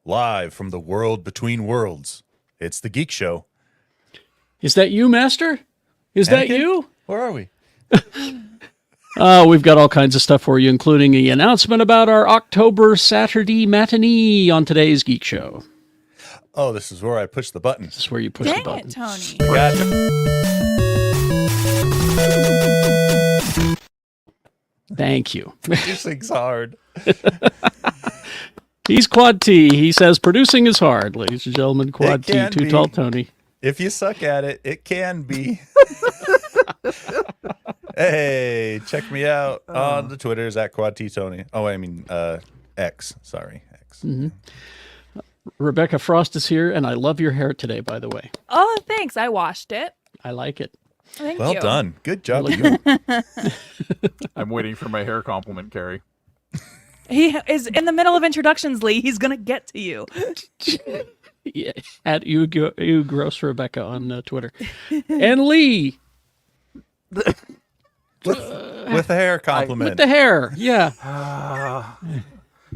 live from the world between worlds. It's the Geek Show. Is that you, Master? Is that you? Where are we? We've got all kinds of stuff for you, including the announcement about our October Saturday matinee on today's Geek Show. Oh, this is where I push the button. This is where you push the button. Dang it, Tony. Gotcha. Thank you. Producing's hard. He's Quad T. He says producing is hard, ladies and gentlemen. Quad T, can Too be. Tall Tony. If you suck at it, it can be. Hey, check me out on the Twitters at Quad T Tony. Oh, I mean X. Sorry, X. Mm-hmm. Rebecca Frost is here, and I love your hair today, by the way. Oh, thanks. I washed it. I like it. Thank Well you. done. Good job. I'm waiting for my hair compliment, Carrie. He is in the middle of introductions, Lee. He's going to get to you. Yeah, at you gross Rebecca on Twitter. And Lee. With the hair compliment. With the hair, yeah.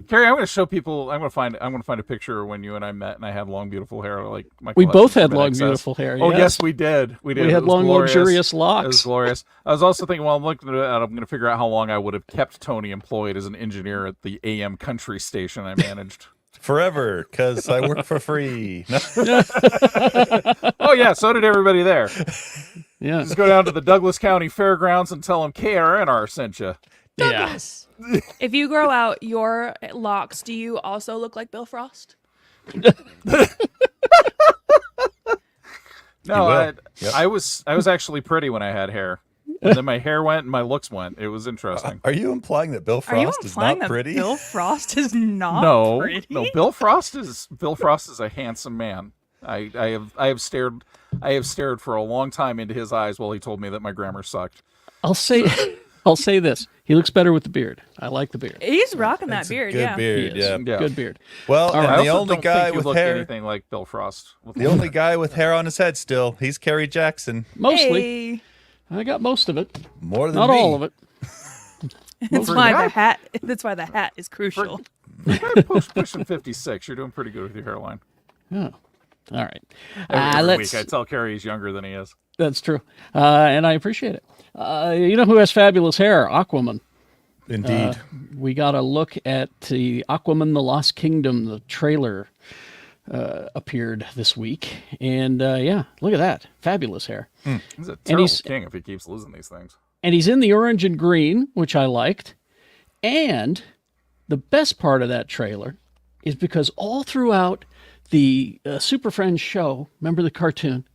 Carrie, I'm going to show people. I'm going to find a picture when you and I met, and I had long, beautiful hair. Like we both had long, beautiful hair. Oh, yes. yes, we did. We had long, glorious. luxurious It locks. was glorious. I was also thinking, while I'm looking at it, I'm going to figure out how long I would have kept Tony employed as an engineer at the AM country station I managed. Forever, because I work for free. Oh yeah, so did everybody there. Yeah. Just go down to the Douglas County Fairgrounds and tell them KRNR sent you. Yes. If you grow out your locks, do you also look like Bill Frost? No, Yep. I was actually pretty when I had hair. And then my hair went and my looks went. It was interesting. Are you implying that Bill Are you Frost is implying not that pretty? Bill Frost is not No, pretty? no. Bill Frost is a handsome man. I have stared for a long time into his eyes while he told me that my grammar sucked. I'll say this. He looks better with the beard. I like the beard. He's rocking that It's a beard, good yeah. beard, He is. yeah. Yeah. Good beard. Well, All and right. the I also only don't guy think you with look hair, anything like Bill Frost. the only guy with hair on his head still, he's Kerry Jackson. Mostly. Hey. I got most of it. More than Not me. all of it. That's why the hat. That's why the hat is crucial. Pushing 56. You're doing pretty good with your hairline. Oh. All right. Every Let's. week I tell Carrie he's younger than he is. That's true. And I appreciate it. You know who has fabulous hair? Aquaman. Indeed. We got a look at the Aquaman the Lost Kingdom. The trailer appeared this week. And yeah, look at that. Fabulous hair. He's a And terrible he's- king if he keeps losing these things. And he's in the orange and green, which I liked. And the best part of that trailer is because all throughout the Super Friends show, remember the cartoon,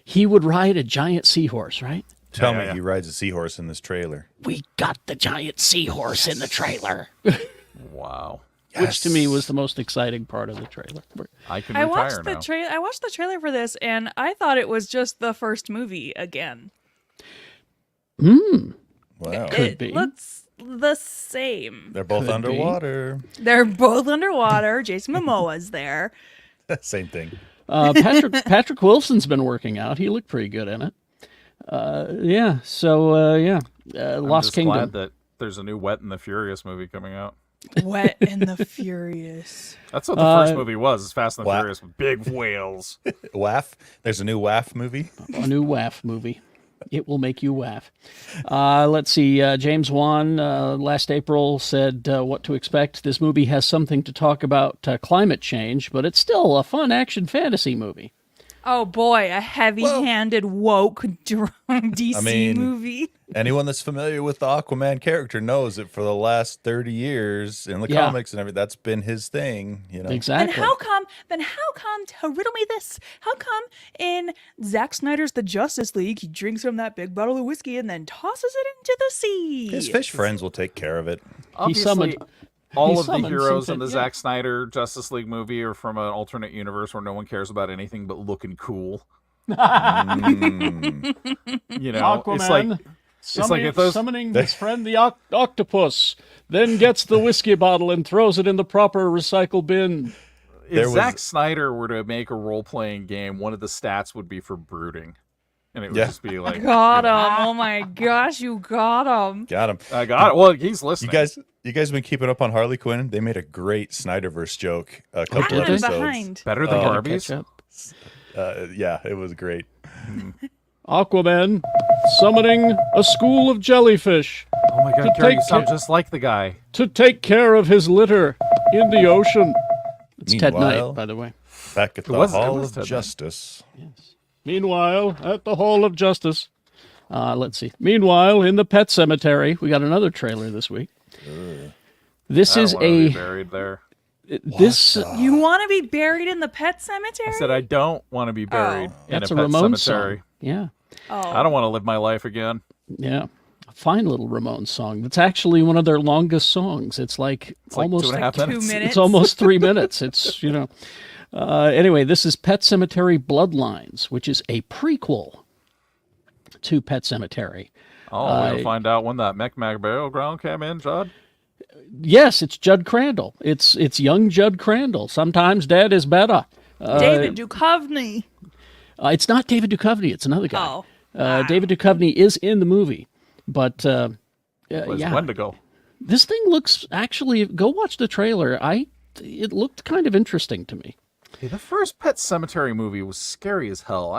he would ride a giant seahorse, right? Tell Yeah, me yeah. he rides a seahorse in this trailer. We got the giant seahorse in the trailer, Wow. which to me was the most exciting part of the trailer. I can I retire watched the now. trailer. I watched the trailer for this, and I thought it was just the first movie again. Wow. Could It be. looks the same. They're both Could be. underwater. They're both underwater. Jason Momoa's there. Same thing. Patrick Wilson's been working out. He looked pretty good in it. Yeah. So yeah, I'm Lost just Kingdom. glad that there's a new Wet and the Furious movie coming out. Wet and the Furious. That's what the first movie was. It's Fast and the Wow. Furious with big whales. WAF. There's a new WAF movie. A new WAF movie. It will make you WAF. Let's see. James Wan last April said what to expect. This movie has something to talk about climate change, but it's still a fun action fantasy movie. Oh boy, a heavy-handed woke DC I mean, movie. Anyone that's familiar with the Aquaman character knows that for the last 30 years in the Yeah. comics and everything, that's been his thing, you know. Exactly. And how come, to riddle me this, how come in Zack Snyder's The Justice League, he drinks from that big bottle of whiskey and then tosses it into the sea? His fish friends will take care of it. Obviously, summoned- all he of the summoned heroes some in the fit- yeah. Zack Snyder Justice League movie are from an alternate universe where no one cares about anything but looking cool. You know, it's like if those summoning his friend the octopus, then gets the whiskey bottle and throws it in the proper recycle bin. if Zack Snyder were to make a role-playing game, one of the stats would be for brooding. And it would just be like, Got him. Oh my gosh, you got him. Got him. I got it. Well, he's listening. You guys been keeping up on Harley Quinn? They made a great Snyderverse joke a couple I'm episodes. behind. Better than Catch Barbie's. up. Yeah, it was great. Aquaman summoning a school of jellyfish Oh my God, To Gary, you take sound ca- just like the guy. to take care of his litter in the ocean. It's Ted Meanwhile- Knight, by the way. Back at the was- it Hall was of Ted Knight. Justice. Meanwhile, at the Hall of Justice. Let's see. Meanwhile, in the Pet Cemetery, we got another trailer this week. This I is don't wanna be a buried there. this. You want to be buried in the pet cemetery? I said I don't want to be buried in That's a a pet Ramones cemetery. song. Yeah, I don't want to live my life again. yeah. A fine little Ramones song. That's actually one of their longest songs. It's like Like almost 2.5 2 minutes. minutes. It's almost 3 minutes. It's, anyway, this is Pet Cemetery Bloodlines, which is a prequel to Pet Cemetery. Oh, we'll find out when that Mech burial ground came in, Judd. Yes, it's Judd Crandall. It's young Judd Crandall. Sometimes Dad is better. David Duchovny. It's not David Duchovny. It's another guy. Oh. David Duchovny is in the movie, but Was yeah, Wendigo. this thing looks actually. Go watch the trailer. It looked kind of interesting to me. Hey, the first Pet Cemetery movie was scary as hell.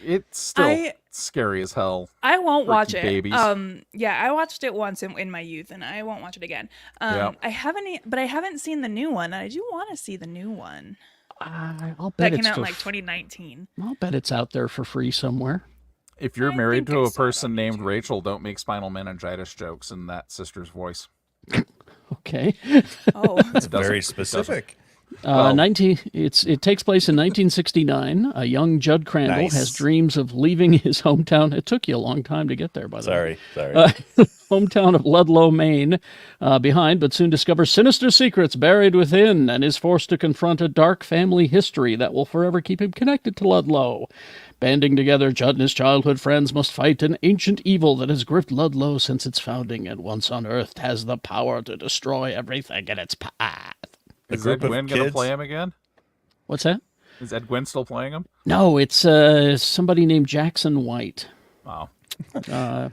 It's still scary as hell. I won't watch Freaking it. babies. Yeah, I watched it once in my youth, and I won't watch it again. Yeah. I haven't seen the new one. I do want to see the new one I'll that bet came it's out in for- like 2019. I'll bet it's out there for free somewhere. If you're I married think to I a saw it person on named YouTube. Rachel, don't make spinal meningitis jokes in that sister's voice. Okay. Oh, It doesn't- Very it doesn't. specific. Well- 19. It takes place in 1969. A young Judd Crandall Nice. has dreams of leaving his hometown. It took you a long time to get there, by the way. Sorry. Hometown of Ludlow, Maine, behind, but soon discovers sinister secrets buried within and is forced to confront a dark family history that will forever keep him connected to Ludlow. Banding together, Judd and his childhood friends must fight an ancient evil that has gripped Ludlow since its founding and once unearthed has the power to destroy everything in its path. Is group Ed of Gwynn going to kids- play him again? What's that? Is Ed Gwynn still playing him? No, it's somebody named Jackson White. Wow. I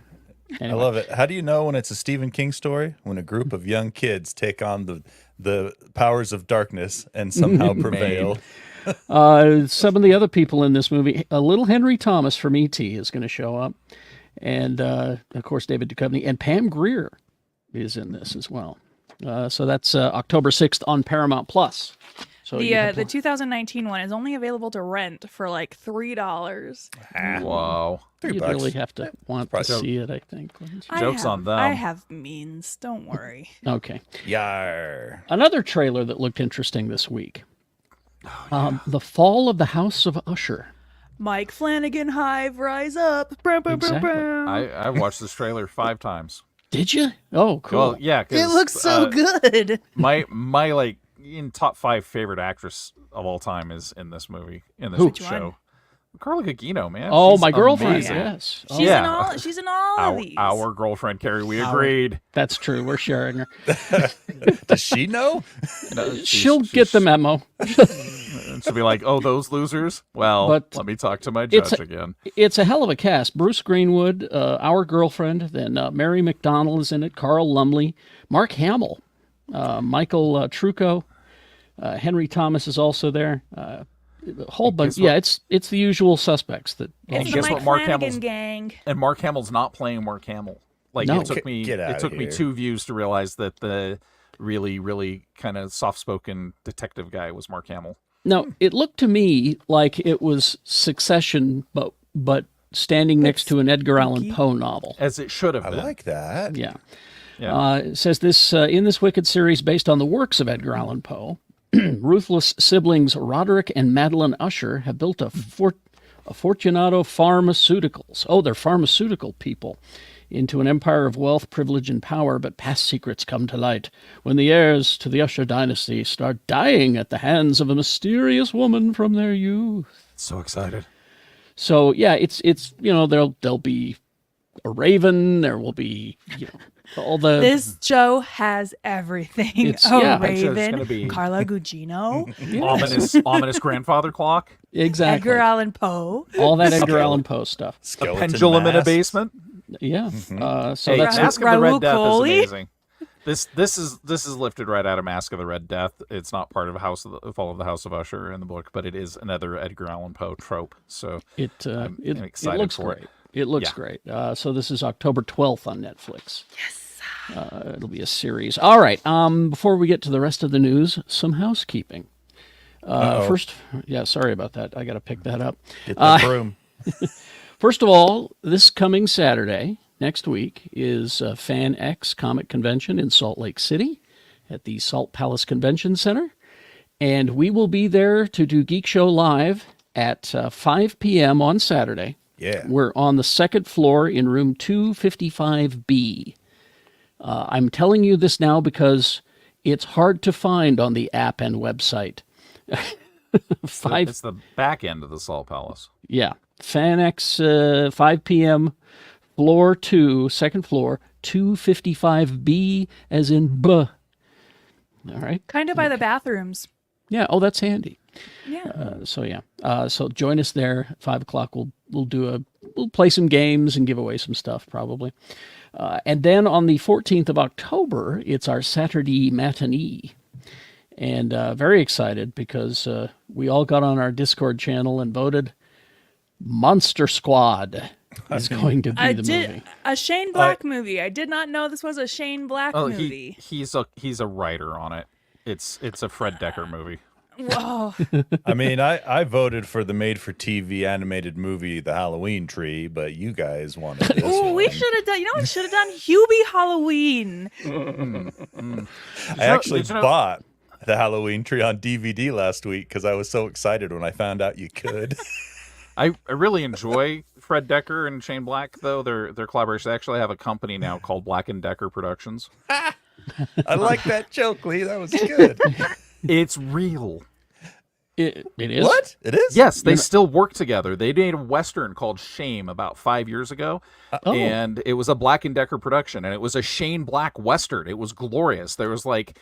Anyway. love it. How do you know when it's a Stephen King story? When a group of young kids take on the powers of darkness and somehow prevail. Some of the other people in this movie, a little Henry Thomas from E.T. is going to show up. And, of course, David Duchovny. And Pam Grier is in this as well. So that's October 6th on Paramount+. So you can the 2019 one is only available to rent for like $3. Wow. You'd $3. really have to want to Probably- see it, I think. wouldn't you? Joke's on them. I have means. Don't worry. Okay. Yar. Another trailer that looked interesting this week. Oh, The Fall of the House of Usher. Mike Flanagan, Hive, rise up. Brum, brum, brum, Exactly. brum. I watched this trailer 5 times. Did you? Oh, cool. Well, yeah, 'cause, It looks so good. My like in top 5 favorite actress of all time is in this movie, in this Who? Which show. one? Carla Gugino, man. Oh, She's my girlfriend. amazing. Yes. Oh, She's Yeah. in all. She's in all of these. Our girlfriend, Carrie. We agreed. that's true. We're sharing her. Does she know? No, She'll get the memo. She'll be like, "Oh, those losers." Well, But let me talk to my it's judge a- again. It's a hell of a cast. Bruce Greenwood, our girlfriend, then Mary McDonnell is in it, Carl Lumley, Mark Hamill, Michael Trucco, Henry Thomas is also there. A whole bunch. guess what? Yeah, it's the usual suspects that. It's the guess Mike what Mark Flanagan Hamill's- gang. And Mark Hamill's not playing Mark Hamill. Like No. it took me. Get It outta took me here. 2 views to realize that the really kind of soft-spoken detective guy was Mark Hamill. No, it looked to me like it was Succession, but standing next to an Edgar Allan Poe novel. As it should have I been. like that. Yeah. Yeah. It says this in this Wicked series based on the works of Edgar Allan Poe, ruthless siblings Roderick and Madeline Usher have built a Fortunato Pharmaceuticals. Oh, they're pharmaceutical people. Into an empire of wealth, privilege, and power, but past secrets come to light when the heirs to the Usher dynasty start dying at the hands of a mysterious woman from their youth. So excited. So yeah, it's there'll be a raven, there will be all the This show has everything. It's- A yeah. I'm sure it's Raven, gonna be- Carla Gugino, Ominous grandfather clock. exactly Edgar Allan Poe. all that Edgar Allan Poe stuff. A Skeleton pendulum in a masks. basement. Yeah. So Hey, that's Mask of the Raoul Red Death Coley? is amazing. This is lifted right out of Mask of the Red Death. It's not part of Fall of the House of Usher in the book, but it is another Edgar Allan Poe trope. So It I'm it excited looks for great. it. It looks Yeah. great. So this is October 12th on Netflix. Yes. It'll be a series. All right. Before we get to the rest of the news, some housekeeping. First, yeah, sorry about that. I got to pick that up. Get the broom. First of all, this coming Saturday, next week, is Fan X Comic Convention in Salt Lake City at the Salt Palace Convention Center. And we will be there to do Geek Show Live at 5 p.m. on Saturday. Yeah. We're on the second floor in room 255B. I'm telling you this now because it's hard to find on the app and website. It's the back end of the Salt Palace. Yeah. FanX, 5 p.m., floor 2, second floor, 255B, as in B. All right. Kind of by the bathrooms. Yeah. Oh, that's handy. Yeah. So join us there at 5 o'clock. We'll play some games and give away some stuff probably. And then on the 14th of October, it's our Saturday matinee. And very excited because we all got on our Discord channel and voted Monster Squad is going to be the movie. A Shane Black movie. I did not know this was a Shane Black movie. He's a writer on it. It's a Fred Decker movie. Whoa. I mean, I voted for the made-for-TV animated movie, The Halloween Tree, but you guys wanted this Ooh, we one. should have done. You know what? Should have done Hubie Halloween. I actually bought The Halloween Tree on DVD last week because I was so excited when I found out you could. I really enjoy Fred Decker and Shane Black, though. Their collaboration. They actually have a company now called Black and Decker Productions. I like that joke, Lee. That was good. It's real. It is? What? It is? Yes, they still work together. They made a Western called Shame about 5 years ago, and it was a Black and Decker production, and it was a Shane Black Western. It was glorious. There was like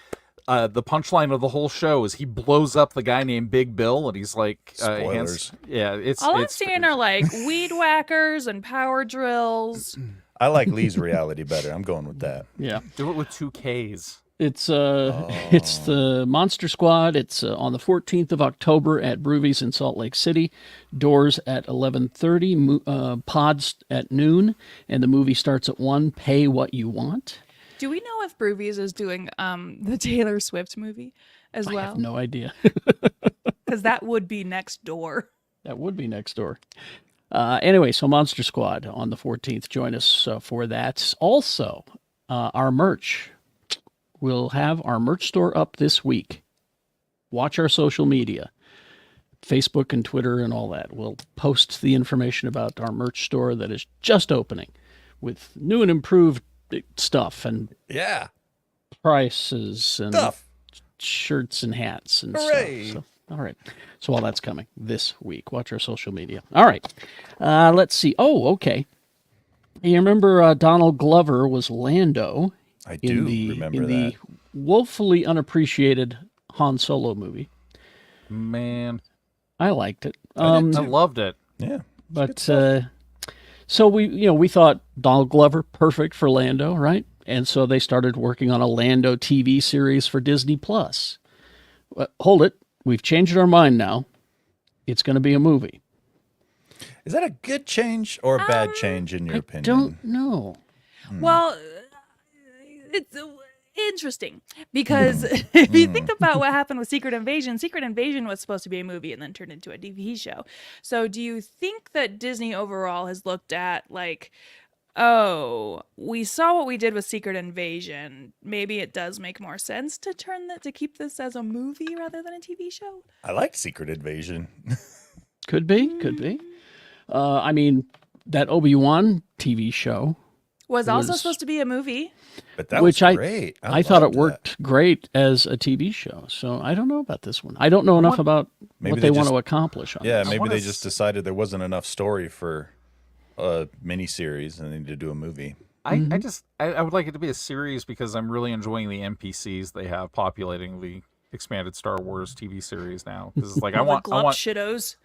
the punchline of the whole show is he blows up the guy named Big Bill, and he's like, Spoilers. All I'm seeing are like weed whackers and power drills. I like Lee's reality better. I'm going with that. Yeah. Do it with 2 Ks. It's the Monster Squad. It's on the 14th of October at Broovies in Salt Lake City. Doors at 11:30, pods at noon, and the movie starts at 1. Pay what you want. Do we know if Broovies is doing the Taylor Swift movie as I well? have no idea. Because that would be next door. That would be next door. Anyway, so Monster Squad on the 14th. Join us for that. Also, our merch. We'll have our merch store up this week. Watch our social media, Facebook and Twitter and all that. We'll post the information about our merch store that is just opening with new and improved stuff and Yeah. prices and Stuff. shirts and hats and Hooray. stuff. So, all right. So all that's coming this week. Watch our social media. All right. Let's see. Oh, okay. You remember Donald Glover was Lando I do remember that. woefully unappreciated Han Solo movie. Man, I liked it. I loved it. Yeah. But so we thought Donald Glover perfect for Lando, right? And so they started working on a Lando TV series for Disney Plus. Hold it, we've changed our mind now. It's going to be a movie. Is that a good change or a bad change in your opinion? Don't know. Well, it's interesting because if you think about what happened with Secret Invasion was supposed to be a movie and then turned into a TV show. So do you think that Disney overall has looked at like, oh, we saw what we did with Secret Invasion. Maybe it does make more sense to keep this as a movie rather than a TV show? I liked Secret Invasion. Could be. I mean, that Obi-Wan TV show Was also supposed to be a movie. But that which was great. I thought it loved worked great as a TV show. So I don't know about this one. I don't know enough about Maybe what they they want just- to accomplish on Yeah, this. maybe they just decided there wasn't enough story for a miniseries and they need to do a movie. I would like it to be a series because I'm really enjoying the NPCs they have populating the expanded Star Wars TV series now. Because it's like I All want the glump shittos.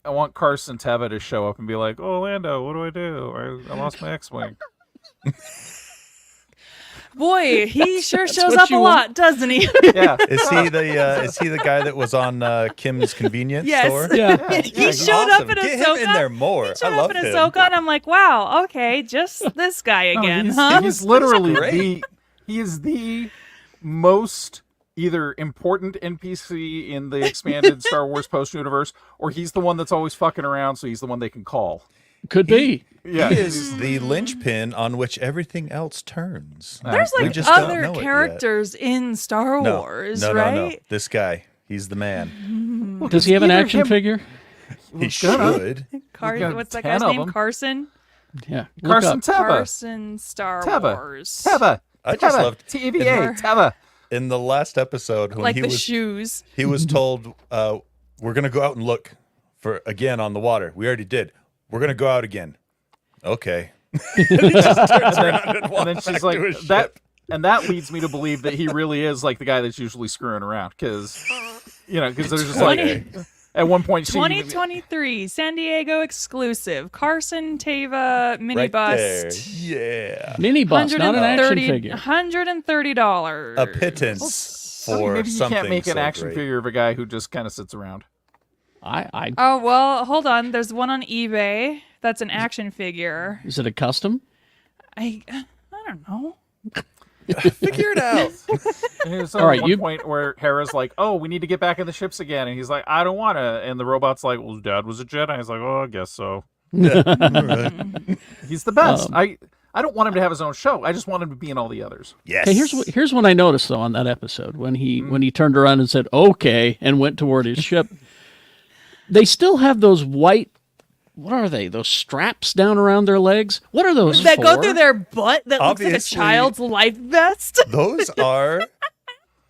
I want Carson Teva to show up and be like, "Oh, Lando, what do? I lost my X-wing." Boy, he sure shows what up a you lot, doesn't he? Yeah. Is he the guy that was on Kim's convenience Yes. store? Yeah. he He's showed awesome. up in Get Ahsoka. him in there more. He I showed love up in him. Ahsoka, and I'm like, wow, okay, just this guy No, again, he's, huh? he's literally great. he is the most either important NPC in the expanded Star Wars post universe, or he's the one that's always fucking around, so he's the one they can call. Could be. Yeah, He is the linchpin on which everything else turns. There's We like just don't other know it yet. characters in Star No, Wars, no, right? no. This guy, he's the man. Look, Does it's he have an either action him- figure? He He's gonna. should. Car- got what's that 10 guy's of name? them. Carson? Yeah. Look Carson up. Teva. Carson Star Teva. Wars. Teva. I just Teva. loved- TVA. Teva. In the last episode, when Like he the was shoes. he was told, "We're gonna go out and look for again on the water. We already did. We're gonna go out again." Okay. He just turns around and walks And then back she's to like, his that, ship. and that leads me to believe that he really is like the guy that's usually screwing around, because there's just like at one point she 2023 San Diego exclusive. Carson Teva mini Right there. bust. Yeah. Mini bus, not an action figure. $130. A pittance for maybe you something can't make an so action great. figure of a guy who just kind of sits around. Oh, well, hold on. There's one on eBay. That's an action figure. Is it a custom? I don't know. Figure it out. And there's All right, one point where Hera's like, "Oh, we need to get back in the ships again," and he's like, "I don't want to." And the robot's like, "Well, Dad was a Jedi." He's like, "Oh, I guess so." Yeah. All right. He's the best. I don't want him to have his own show. I just want him to be in all the others. Yes. Hey, here's what I noticed though on that episode when he turned around and said okay and went toward his ship. They still have those white. What are they? Those straps down around their legs? What are those That go for? through their butt that Obviously- looks like a child's life vest. Those are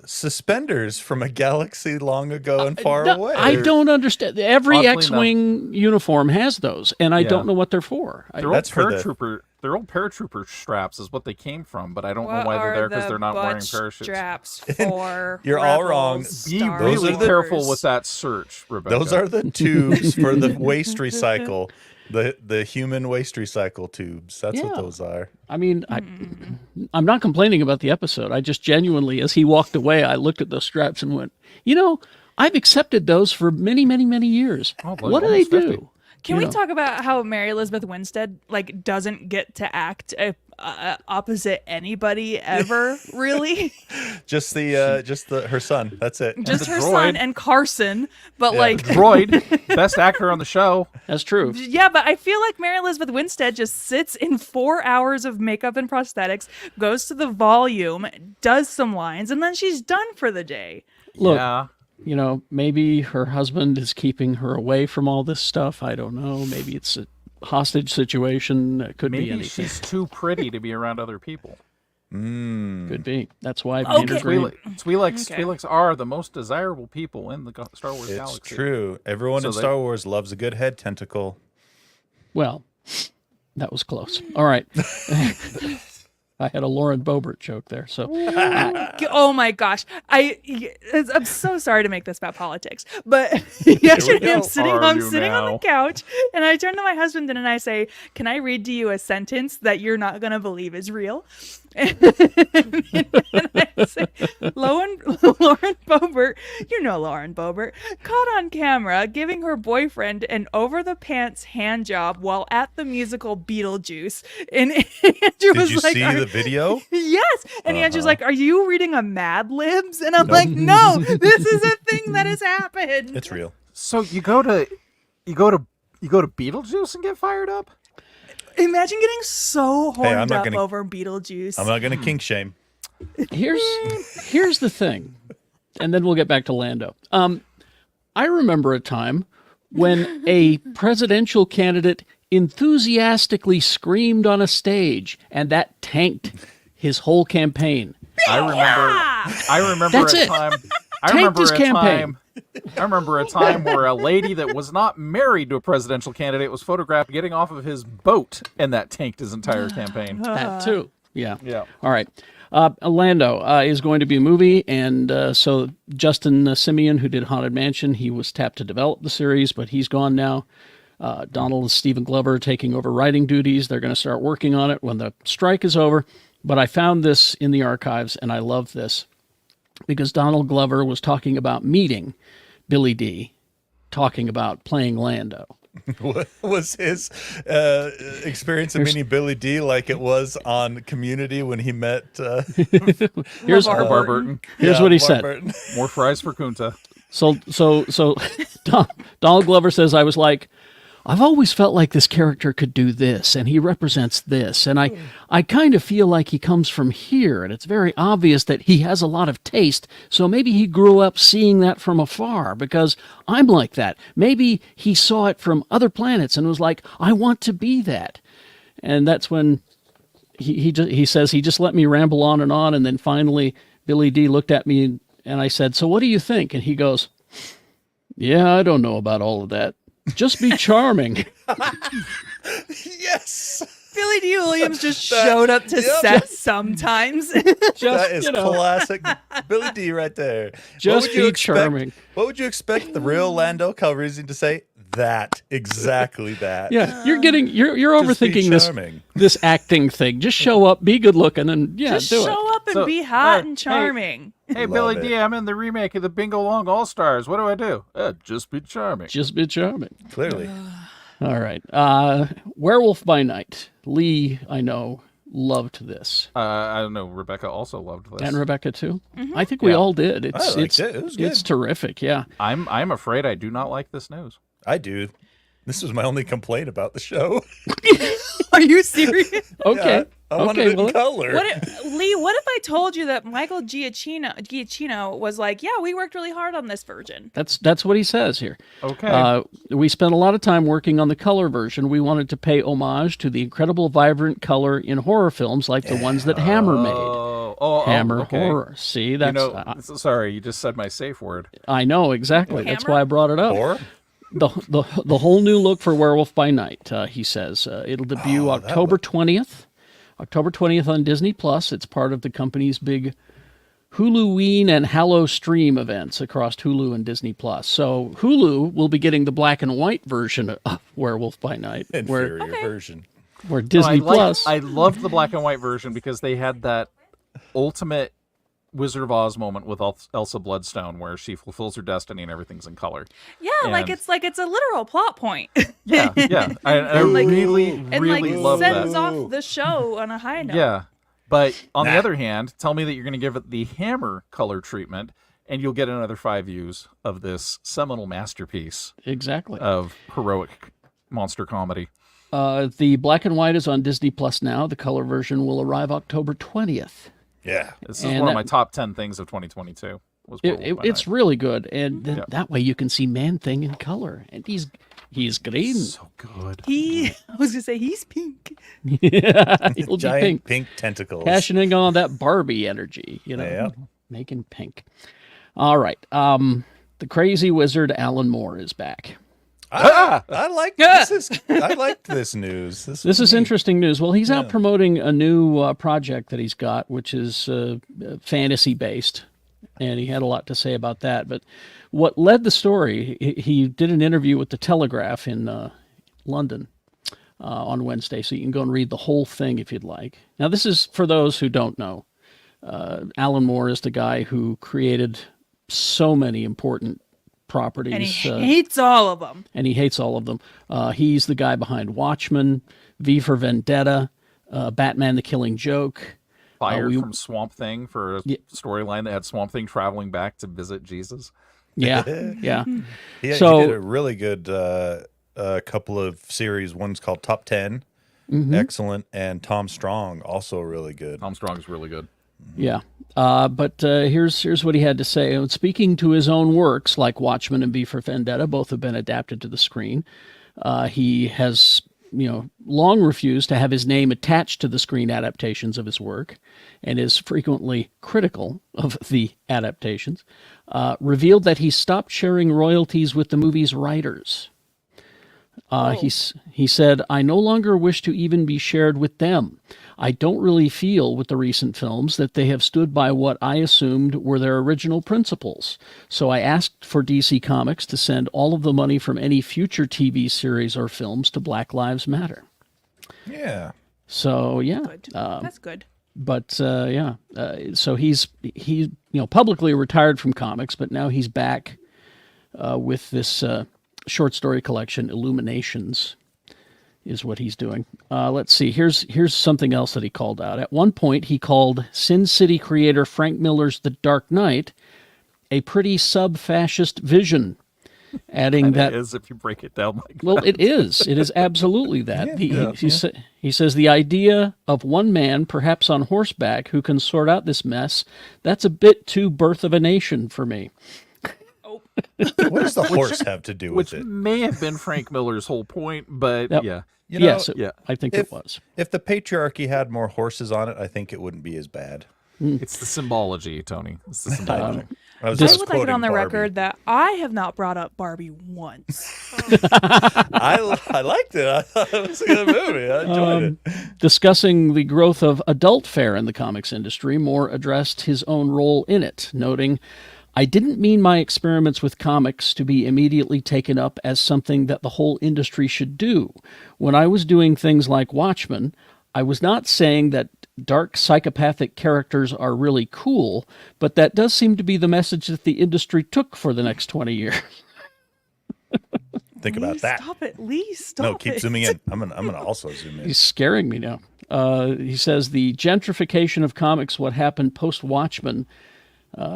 suspenders from a galaxy long ago and far No, away. I don't understand. Every Oddly X-wing uniform has those, and I Yeah. don't know what they're for. They're old That's for the- paratrooper. They're old paratrooper straps, is what they came from. But I don't know What why they're are there because the they're not wearing butt parachutes. straps for? You're all wrong. Rebels, Be Star really Those are the- careful Wars? with that search, Rebecca. Those are the tubes for the waste recycle. The human waste recycle tubes. That's what Yeah. those are. I mean, I'm not complaining about the episode. I just genuinely, as he walked away, I looked at those straps and went, I've accepted those for many, many, many years. Oh, like What do they almost 50. do? Can we talk about how Mary Elizabeth Winstead doesn't get to act opposite anybody ever? Really, Just her son. That's it. just the her droid. son and Carson. But Yeah. Droid, best actor on the show. That's true. yeah, but I feel like Mary Elizabeth Winstead just sits in 4 hours of makeup and prosthetics, goes to the volume, does some lines, and then she's done for the day. Look, Yeah. maybe her husband is keeping her away from all this stuff. I don't know. Maybe it's a hostage situation. It could be Maybe anything. she's too pretty to be around other people. Could be. That's why Okay. Banter's green. Twi'leks are the most desirable people in the Star Wars It's galaxy. true. Everyone So in they- Star Wars loves a good head tentacle. Well, that was close. All right. I had a Lauren Boebert joke there. So Oh my gosh. I'm so sorry to make this about politics, but yesterday I'm go. sitting Are on you the now? couch and I turn to my husband and I say, "Can I read to you a sentence that you're not going to believe is real?" And I say, Lauren Boebert, Lauren Boebert, caught on camera giving her boyfriend an over-the-pants hand job while at the musical Beetlejuice. And Andrew was Did you like, see the video? Yes. And Andrew's like, "Are you reading a Mad Libs?" And I'm like, "No, this is a thing that has happened." It's real. So you go to Beetlejuice and get fired up? Imagine getting so Hey, I'm horned not up gonna- over Beetlejuice. I'm not going to kink shame. here's the thing, and then we'll get back to Lando. I remember a time when a presidential candidate enthusiastically screamed on a stage, and that tanked his whole campaign. I remember That's a it. time. Tanked his campaign. I remember a time where a lady that was not married to a presidential candidate was photographed getting off of his boat, and that tanked his entire campaign. That too. Yeah. Yeah. All right. Lando is going to be a movie, and so Justin Simeon, who did Haunted Mansion, he was tapped to develop the series, but he's gone now. Donald and Stephen Glover taking over writing duties. They're going to start working on it when the strike is over. But I found this in the archives, and I love this because Donald Glover was talking about meeting Billy D, talking about playing Lando. What was his experience of meeting Billy D like it was on Community when he met Here's LeVar Burton. Here's what he LeVar said. Burton. More fries for Kunta. So Donald Glover says, I was like, I've always felt like this character could do this, and he represents this, and I kind of feel like he comes from here, and it's very obvious that he has a lot of taste, so maybe he grew up seeing that from afar, because I'm like that. Maybe he saw it from other planets and was like, I want to be that. And that's when he says he just let me ramble on, and then finally Billy D looked at me, and I said, so what do you think? And he goes, yeah, I don't know about all of that. Just be charming. Yes. Billy D. Williams just showed up to set sometimes. That is classic Billy D right there. Just be charming. What would you expect the real Lando Calrissian to say? That. Exactly that. Yeah, you're Just be overthinking charming. this acting thing. Just show up, be good looking, and just do it. show up and So, be hot and hey, charming. Hey, Love Billy it. D, I'm in the remake of the Bingo Long All-Stars. What do I do? Just be charming. Just be charming. Clearly. All right. Werewolf by Night. Lee, I know, loved this, I don't know. Rebecca also loved this. and Rebecca too. I think we all did. It's liked it. It was good. It's terrific. Yeah. I'm afraid I do not like this news. I do. This was my only complaint about the show. Are you serious? Okay. I wanted it in color. Lee, what if I told you that Michael Giacchino was like, yeah, we worked really hard on this version. That's what he says here. Okay. We spent a lot of time working on the color version. We wanted to pay homage to the incredible vibrant color in horror films like the ones that Hammer made. Hammer okay. horror. See, that's Sorry, you just said my safe word. I know exactly. That's Hammer? why I brought it up. Or? The whole new look for Werewolf by Night. He says it'll debut October 20th. October 20th on Disney Plus. It's part of the company's big Huluween and Hallow Stream events across Hulu and Disney Plus. So Hulu will be getting the black and white version of Werewolf by Night, Inferior version. where Disney Plus. I loved the black and white version because they had that ultimate Wizard of Oz moment with Elsa Bloodstone, where she fulfills her destiny and everything's in color. Yeah, And- it's a literal plot point. Yeah. I like- really and love sends that. off the show on a high note. Yeah, but on the other hand, tell me that you're going to give it the Hammer color treatment, and you'll get another 5 views of this seminal masterpiece Exactly. of heroic monster comedy. The black and white is on Disney Plus now. The color version will arrive October 20th. Yeah. This is And one of that- my top 10 things of 2022. Was Werewolf by It's Night. really good, and that way you can see Man-Thing in color, and he's green. So good. I was gonna say he's pink. Yeah, he'll be Giant pink. pink tentacles. Cashing in on that Barbie energy, Yeah. making pink. All right. The crazy wizard Alan Moore is back. I like this. I liked this news. This was is neat. interesting news. Well, he's out promoting a new project that he's got, which is fantasy based, and he had a lot to say about that. But what led the story, he did an interview with the Telegraph in London on Wednesday, so you can go and read the whole thing if you'd like. Now, this is for those who don't know. Alan Moore is the guy who created so many important properties. And he hates all of them. And he hates all of them. He's the guy behind Watchmen, V for Vendetta, Batman the Killing Joke. Fired from Swamp Thing for a storyline that had Swamp Thing traveling back to visit Jesus. Yeah, yeah. He So- did a really good couple of series. One's called Top 10. Excellent. And Tom Strong, also really good. Tom Strong's really good. Yeah. But here's what he had to say. Speaking to his own works, like Watchmen and V for Vendetta, both have been adapted to the screen. He has, long refused to have his name attached to the screen adaptations of his work, and is frequently critical of the adaptations. Revealed that he stopped sharing royalties with the movie's writers. He said, I no longer wish to even be shared with them. I don't really feel with the recent films that they have stood by what I assumed were their original principles. So I asked for DC Comics to send all of the money from any future TV series or films to Black Lives Matter. Yeah. So, yeah. Good. That's good. So he's publicly retired from comics, but now he's back with this short story collection, Illuminations, is what he's doing. Let's see. Here's something else that he called out. At one point, he called Sin City creator Frank Miller's The Dark Knight a pretty sub-fascist vision, adding that is if you break it down like well, that. it is absolutely that. He says the idea of one man, perhaps on horseback, who can sort out this mess, that's a bit too Birth of a Nation for me. What does the horse have to do with Which it? may have been Frank Miller's whole point, but Yep. yeah. You know, Yes, yeah. I think it was. If the patriarchy had more horses on it, I think it wouldn't be as bad. It's the symbology, Tony. It's the symbology. I was I just would like it on the quoting record that I have not brought up Barbie once. I liked it. I thought it was a good movie. I enjoyed it. Discussing the growth of adult fare in the comics industry, Moore addressed his own role in it, noting, I didn't mean my experiments with comics to be immediately taken up as something that the whole industry should do. When I was doing things like Watchmen, I was not saying that dark psychopathic characters are really cool, but that does seem to be the message that the industry took for the next 20 years. Think about that. Stop it, Lee. Stop No, keep it. zooming in. I'm gonna also zoom in. He's scaring me now. He says the gentrification of comics, what happened post-Watchmen,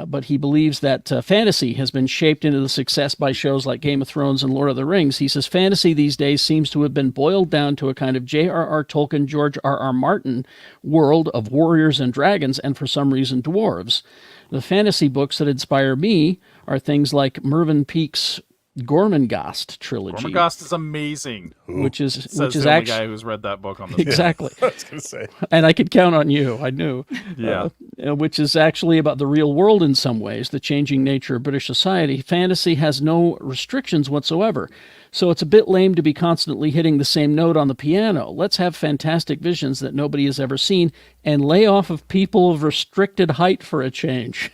but he believes that fantasy has been shaped into the success by shows like Game of Thrones and Lord of the Rings. He says fantasy these days seems to have been boiled down to a kind of J.R.R. Tolkien, George R.R. Martin world of warriors and dragons, and for some reason dwarves. The fantasy books that inspire me are things like Mervyn Peake's Gormenghast trilogy, Gormenghast is amazing. which is Says the only guy who's read that book on this. exactly. I was gonna say. And I could count on you. I knew. Yeah. Which is actually about the real world in some ways, the changing nature of British society. Fantasy has no restrictions whatsoever. So it's a bit lame to be constantly hitting the same note on the piano. Let's have fantastic visions that nobody has ever seen and lay off of people of restricted height for a change.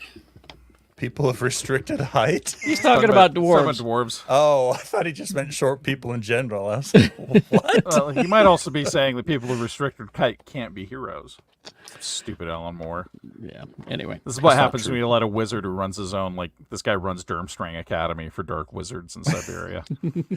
People of restricted height. He's talking about dwarves. Dwarves. Oh, I thought he just meant short people in general. I was like, what? Well, he might also be saying that people of restricted height can't be heroes. Stupid Alan Moore. Yeah. Anyway. This is what That's not happens true. when you let a wizard who runs his own, like this guy runs Durmstrang Academy for dark wizards in Siberia.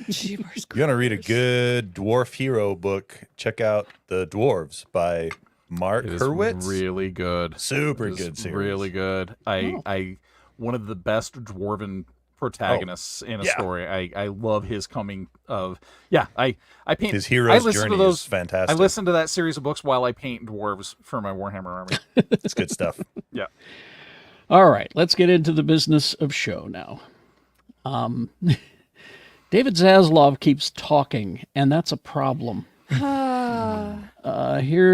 Jeepers You want to read a good dwarf hero book? Check out The Dwarves by Mark It is Hurwitz. really good. Super It is good series. Really good. I one of the best dwarven protagonists in a yeah. story. I love his coming of I paint His hero's I listen journey to those, is fantastic. I listen to that series of books while I paint dwarves for my Warhammer army. It's good stuff. Yeah. All right, let's get into the business of show now. David Zaslav keeps talking, and that's a problem. Here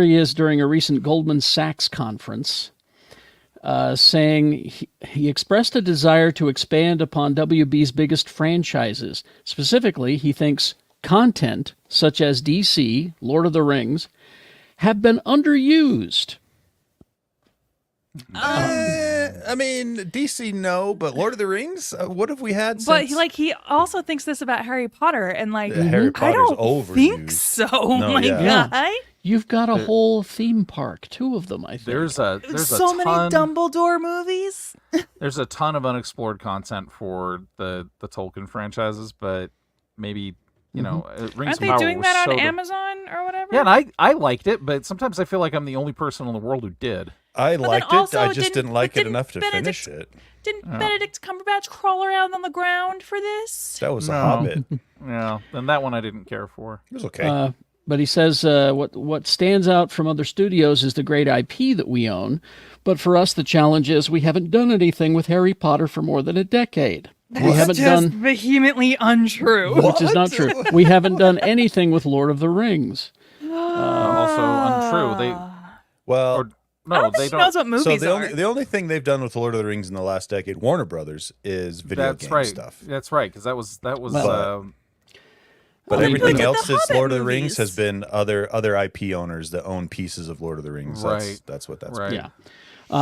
he is during a recent Goldman Sachs conference, saying he expressed a desire to expand upon WB's biggest franchises. Specifically, he thinks content such as DC, Lord of the Rings, have been underused. I mean, DC, no, but Lord of the Rings, what have we had since? But he also thinks this about Harry Potter, and Harry I Potter's don't overused. think so. My yeah. guy. You've got a whole theme park, 2 of them, I think. There's a So many ton, Dumbledore movies. there's a ton of unexplored content for the Tolkien franchises, but maybe Rings Aren't of they Power doing was that on so Amazon or whatever? Yeah, and I liked it, but sometimes I feel like I'm the only person in the world who did. I But liked then it. also I just didn't like it didn't enough to Benedict- finish it. Didn't Benedict Cumberbatch crawl around on the ground for this? That was a No. Hobbit. It Yeah, and that one I didn't care for. was okay. But he says what stands out from other studios is the great IP that we own. But for us, the challenge is we haven't done anything with Harry Potter for more than a decade. We haven't Just done, vehemently untrue. which is not true. We haven't done anything with Lord of the Rings. Also untrue. They well, or no, I don't they think he don't. knows what movies so are. the only thing they've done with Lord of the Rings in the last decade, Warner Brothers, is video That's game right. stuff. That's right, because that was But Well, everything look at else the that's Hobbit Lord of the movies. Rings has been other IP owners that own pieces of Lord of the Rings. Right. That's what that's right. Yeah.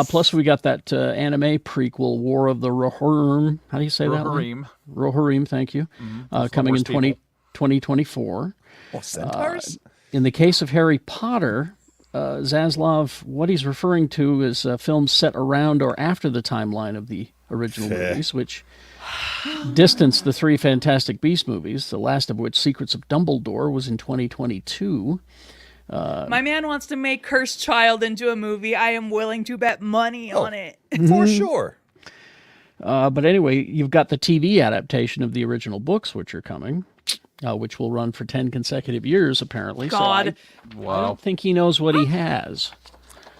Plus, we got that anime prequel, War of the Rohirrim. How do you say that? Rohirrim. Rohirrim, thank you. Coming in Horse people. 2024. Oh, centaurs? In the case of Harry Potter, Zaslav, what he's referring to is films set around or after the timeline of the original movies, which distance the 3 Fantastic Beasts movies, the last of which, Secrets of Dumbledore, was in 2022. My man wants to make Cursed Child into a movie. I am willing to bet money on it. For sure. But anyway, you've got the TV adaptation of the original books, which are coming, which will run for 10 consecutive years, apparently. God. So I don't think he knows what he has.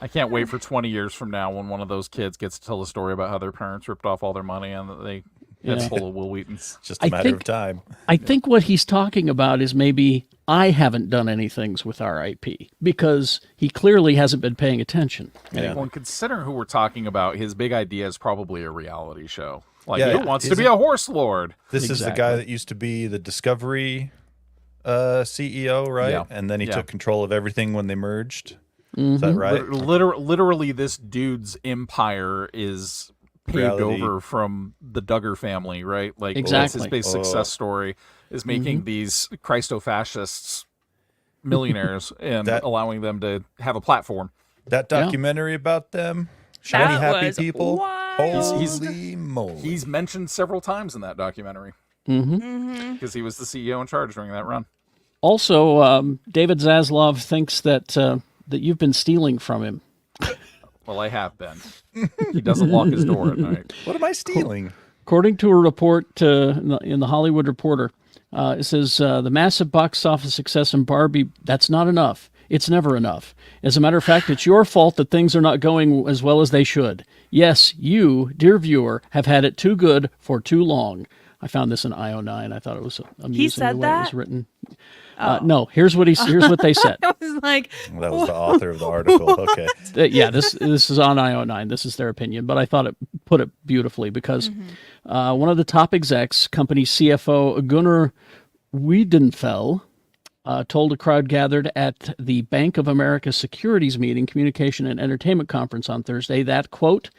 I can't wait for 20 years from now when one of those kids gets to tell a story about how their parents ripped off all their money and that they had full of Will Wheatons. Just a matter of time. I think what he's talking about is maybe I haven't done any things with our IP because he clearly hasn't been paying attention. Yeah. Well, considering who we're talking about, his big idea is probably a reality show. Like, Yeah, who wants to be a horse lord? This is the guy that used to be the Discovery CEO, right? Yeah. And then he Yeah. took control of everything when they merged. Is that right? Literally, this dude's empire is paved Reality. over from the Duggar family, right? Like, that's Exactly. his big success story is making these Christo-fascists millionaires and allowing them to have a platform. That documentary about them, shiny That happy was people. wild. Holy moly! He's mentioned several times in that documentary because he was the CEO in charge during that run. Also, David Zaslav thinks that you've been stealing from him. Well, I have been. He doesn't lock his door at night. What am I stealing? According to a report in the Hollywood Reporter, it says the massive box office success in Barbie, that's not enough. It's never enough. As a matter of fact, it's your fault that things are not going as well as they should. Yes, you, dear viewer, have had it too good for too long. I found this in IO9. I thought it was amusing said the way it was that? written. No, here's what they said. I was like, That was the author of the article. Okay. Yeah, this is on IO9. This is their opinion, but I thought it put it beautifully because one of the top execs, company CFO Gunnar Wiedenfeld, told a crowd gathered at the Bank of America Securities Meeting, Communication and Entertainment Conference on Thursday that, quote,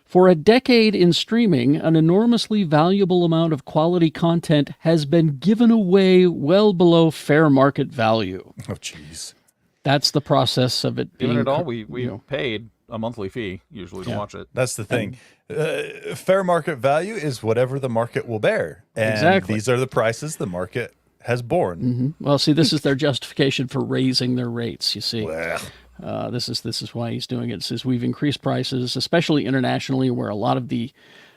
for a decade in streaming, an enormously valuable amount of quality content has been given away well below fair market value. Oh, jeez. That's the process of it being... Given it all, we paid a monthly fee usually to watch it. That's the thing. Fair market value is whatever the market will bear. And Exactly. these are the prices the market has borne. Well, see, this is their justification for raising their rates, you see. Well, This is why he's doing it. It says we've increased prices, especially internationally, where a lot of the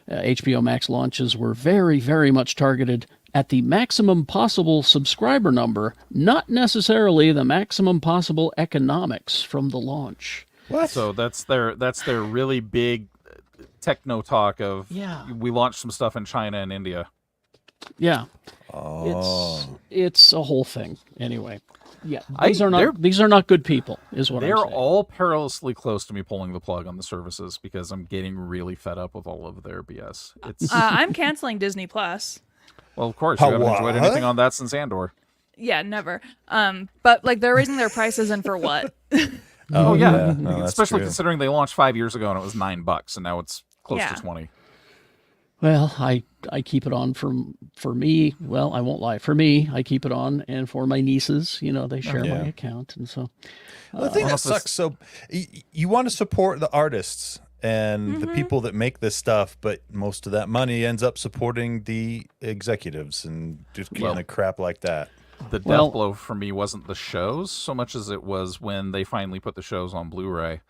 HBO Max launches were very, very much targeted at the maximum possible subscriber number, not necessarily the maximum possible economics from the launch. what? So that's their really big techno talk of we launched some stuff in China and India. Yeah, it's a whole thing. Anyway, yeah, these are not good people, is what I'm They're saying. all perilously close to me pulling the plug on the services because I'm getting really fed up with all of their BS. It's I'm canceling Disney Plus. well, of course, you haven't enjoyed What? anything on that since Andor. Yeah, never. But like they're raising their prices and for what? Oh, yeah, No, that's especially true. considering they launched 5 years ago and it was $9, and now it's close Yeah. to 20. Well, I keep it on for me. Well, I won't lie. For me, I keep it on, and for my nieces, they share Yeah. my account, and so The thing that sucks, so you want to support the artists and the people that make this stuff, but most of that money ends up supporting the executives and just kind of crap like that. The death Well- blow for me wasn't the shows so much as it was when they finally put the shows on Blu-ray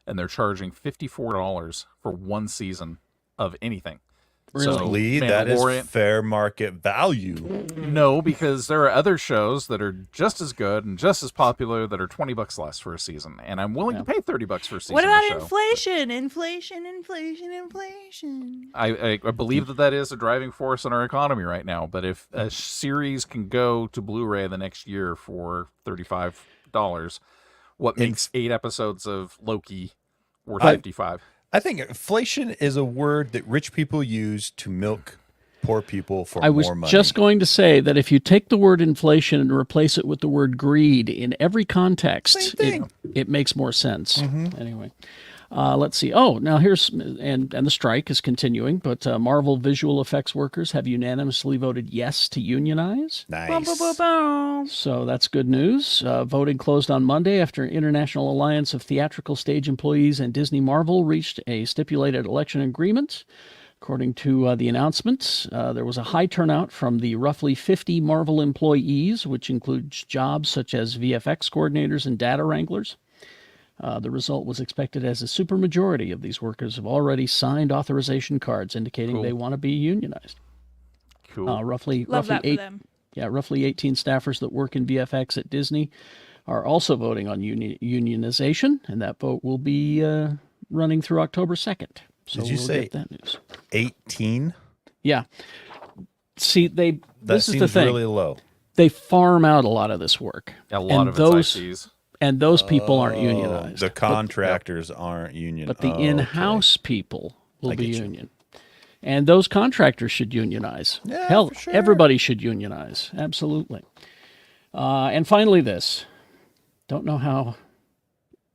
and they're charging $54 for one season of anything. So, Lee, that Mandalorian- is fair market value. No, because there are other shows that are just as good and just as popular that are $20 less for a season, and I'm willing to pay $30 for a season. What of a about show. inflation? Inflation. I believe that is a driving force in our economy right now. But if a series can go to Blu-ray the next year for $35, what makes 8 episodes of Loki worth $55? I think inflation is a word that rich people use to milk poor people for I was more money. just going to say that if you take the word inflation and replace it with the word greed in every context, Same thing. it makes more sense. Anyway, Let's see. Oh, now here's and the strike is continuing, but Marvel visual effects workers have unanimously voted yes to unionize. Boom, boom, boom, Nice. boom. So that's good news. Voting closed on Monday after International Alliance of Theatrical Stage Employees and Disney Marvel reached a stipulated election agreement. According to the announcements, there was a high turnout from the roughly 50 Marvel employees, which includes jobs such as VFX coordinators and data wranglers. The result was expected as a supermajority of these workers have already signed authorization cards indicating they want to be unionized. Cool. Roughly Love that for eight, them. yeah, roughly 18 staffers that work in VFX at Disney are also voting on unionization, and that vote will be running through October 2nd. So Did you we'll say get that news. 18? Yeah. See, That this is seems the thing. really low. They farm out a lot of this work. A lot of those, it's ICs. And those people aren't unionized. The contractors aren't union. But the Oh, in-house people will I be get you. union. And those contractors should unionize. Yeah, Hell, for sure. everybody should unionize. Absolutely. And finally this. Don't know how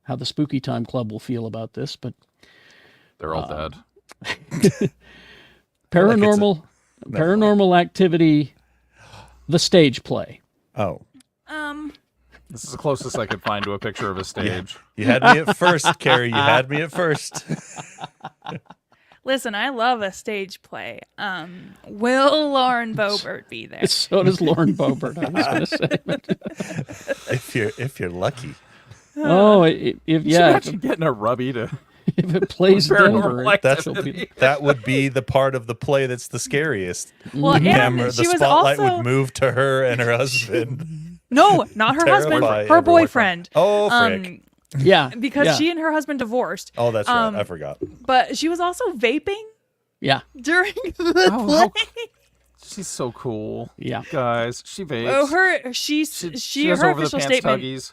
the Spooky Time Club will feel about this, but They're all dead. Paranormal Activity, the stage play. Oh. This is the closest I could find to a picture of a stage. You had me at first, Carrie. You had me at first. Listen, I love a stage play. Will Lauren Boebert be there? So does Lauren Boebert, I was going to say. if you're lucky. Oh, if Imagine getting a rubby to if it plays Paranormal Denver, Activity. That would be the part of the play that's the scariest. Well, The and camera, she the was spotlight also would move to her and her husband. no, not her husband, Terrify her everyone. boyfriend. Oh, frick. yeah, Because yeah, she and her husband divorced. Oh, that's right. I forgot. But she was also vaping yeah, during the how play. She's so cool. yeah. Guys, she vapes. Oh, her she does her over the official pants statement. tuggies.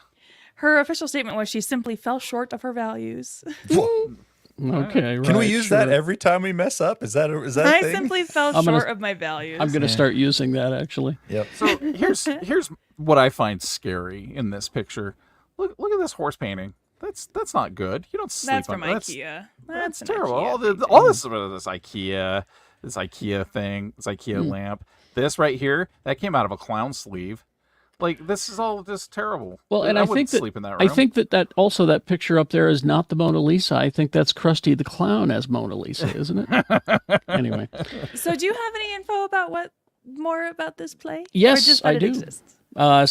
Her official statement was she simply fell short of her values. Okay, right. Can we use that sure. every time we mess up? Is that a I thing? simply fell I'm gonna- short of my values. I'm going to start using that actually. Yep. So here's what I find scary in this picture. Look at this horse painting. That's not good. You don't sleep That's on from that. IKEA. That's an terrible. IKEA All this IKEA thing, this IKEA lamp. This right here, that came out of a clown sleeve. Like, this is all just terrible. Well, and I wouldn't think that sleep in that room. I think that also that picture up there is not the Mona Lisa. I think that's Krusty the Clown as Mona Lisa, isn't it? Anyway, So, do you have any info about more about this play? Yes, or just that I it do. Exists?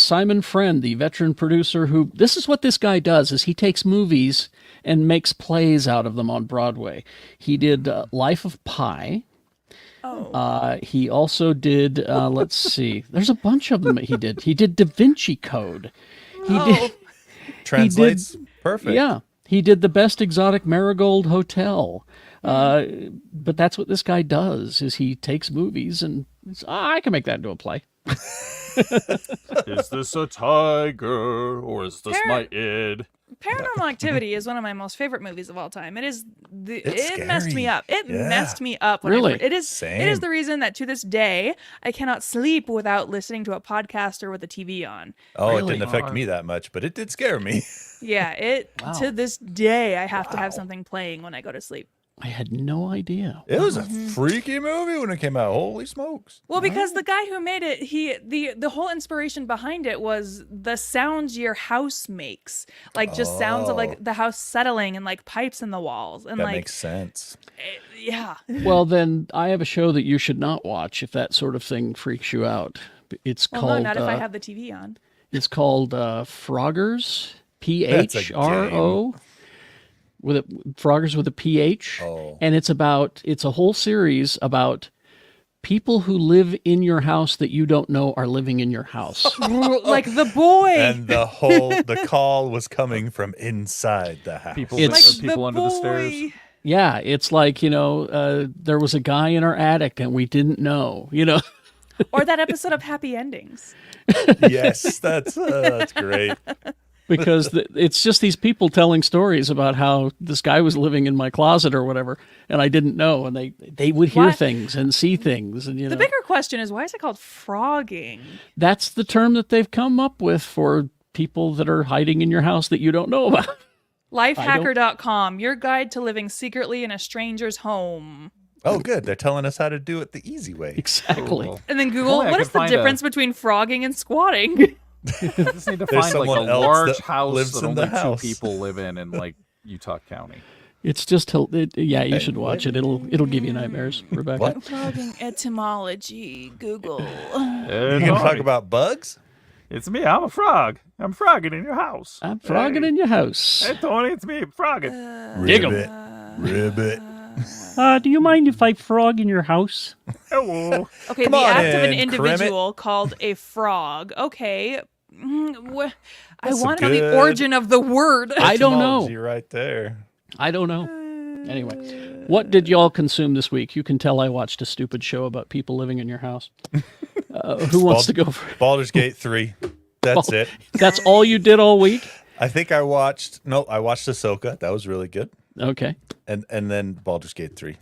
Simon Friend, the veteran producer, who this is what this guy does: is he takes movies and makes plays out of them on Broadway. He did Life of Pi. Oh, He also did. Let's see. There's a bunch of them that he did. He did Da Vinci Code. He did. Translates perfect. Yeah, he did The Best Exotic Marigold Hotel. But that's what this guy does: is he takes movies and I can make that into a play. Is this a tiger or is this my id? Paranormal Activity is one of my most favorite movies of all time. It is. It's It messed me scary. up. It Yeah. messed me up. When Really? it is. Same. It is the reason that to this day I cannot sleep without listening to a podcast or with the TV on. Oh, it Really? didn't affect me that much, but it did scare me. Yeah, Wow. to this day I have to have something playing when I go to sleep. I had no idea. It was a freaky movie when it came out. Holy smokes. Well, because the guy who made it, the whole inspiration behind it was the sounds your house makes, like just sounds of Oh. like the house settling and like pipes in the walls and That like makes sense. yeah. Well, then I have a show that you should not watch if that sort of thing freaks you out. It's Well, called. no, not if I have the TV on. It's called Froggers. That's a PHRO. With a Froggers with a PH. Oh. And it's a whole series about people who live in your house that you don't know are living in your house. Like the boy. And the call was coming from inside the house. People, It's- people under the stairs. Yeah, it's like, there was a guy in our attic and we didn't know, Or that episode of Happy Endings. Yes, that's great. because it's just these people telling stories about how this guy was living in my closet or whatever, and I didn't know, and they would hear Why- things and see things, and The bigger question is, why is it called frogging? that's the term that they've come up with for people that are hiding in your house that you don't know about. Lifehacker.com, your guide to living secretly in a stranger's home. Oh, good. They're telling us how to do it the easy way. Exactly. Cool. And then Google, Only I what could is the find difference between frogging and squatting? Just need to There's find like someone a else large that house lives that in the only house. 2 people live in like Utah County. It's just, yeah, you should watch it. It'll give you nightmares, Rebecca. What? Frogging etymology, Google. You going to talk about bugs? It's me. I'm a frog. I'm frogging in your house. I'm frogging in your house. Hey, Tony, it's me. Frogging. Dig 'em. Ribbit. Do you mind if I frog in your house? Hello. Okay, Come the on act of an in, individual called a frog. Okay. I That's want a to know the good- origin of the word. I don't know. Etymology right there. I don't know. Anyway, what did y'all consume this week? You can tell I watched a stupid show about people living in your house. Who wants to go for Baldur's Gate 3. That's it. That's all you did all week? I think I watched Ahsoka. That was really good. Okay. And then Baldur's Gate 3.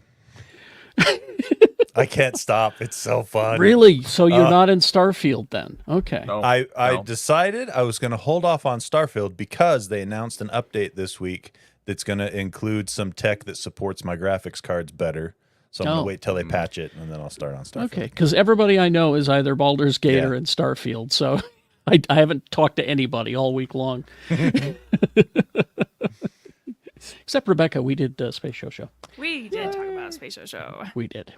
I can't stop. It's so fun. Really? So you're not in Starfield then? Okay. No, I no. decided I was going to hold off on Starfield because they announced an update this week that's going to include some tech that supports my graphics cards better. So I'm going to wait till they patch it, and then I'll start on Starfield. Okay, because everybody I know is either Baldur's Gate Yeah. or in Starfield, so I haven't talked to anybody all week long. Except Rebecca, we did Space Show. We did talk about a space show. We did.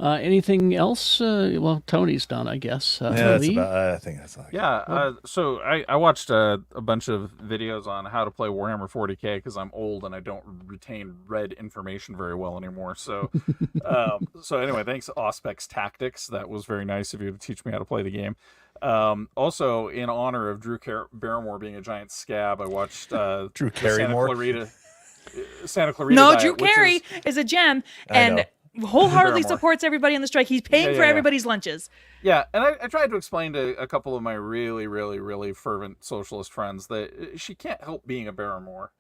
Anything else? Well, Tony's done, I guess. Yeah, that's Lee? about, I think that's all. Yeah, so I watched a bunch of videos on how to play Warhammer 40K because I'm old and I don't retain red information very well anymore. So, so anyway, thanks Auspex Tactics. That was very nice of you to teach me how to play the game. Also, in honor of Drew Barrymore being a giant scab, I watched Drew the Santa Claremore? Clarita No, diet, Drew which Carey is a gem and wholeheartedly Barrymore. supports everybody on the strike. He's paying for yeah. everybody's lunches. Yeah, and I tried to explain to a couple of my really, really, really fervent socialist friends that she can't help being a Barrymore.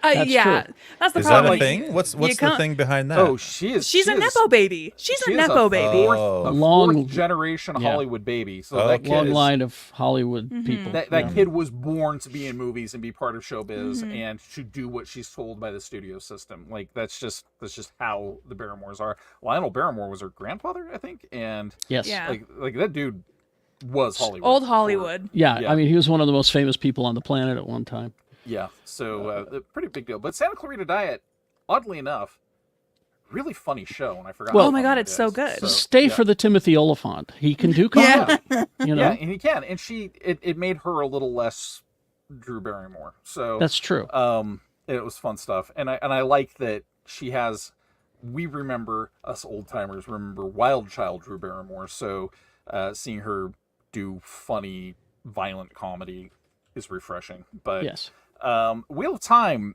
That's yeah, true. that's the Is that problem. a thing? What's the can't- thing behind that? Oh, she is. She's she a is- nepo baby. She's she a is nepo baby. Oh. Long- fourth generation yeah. Hollywood baby. So Okay. that kid Long is, line of Hollywood people. that kid was born to be in movies and be part of showbiz and to do what she's told by the studio system. Like that's just how the Barrymores are. Lionel Barrymore was her grandfather, I think, and Yes. Yeah. like that dude was Hollywood. Old Hollywood. Yeah, Yeah. I mean, he was one of the most famous people on the planet at one time. Yeah, so a pretty big deal. But Santa Clarita Diet, oddly enough, really funny show, and I forgot. Well- how Oh my funny God, it it's so is. good. Stay yeah. for the Timothy Oliphant. He can do comedy. You know, Yeah, and he can, and it made her a little less Drew Barrymore. So that's true. it was fun stuff, and I like that she has. We remember, us old timers remember Wild Child Drew Barrymore. So seeing her do funny, violent comedy is refreshing. But Yes. Wheel of Time,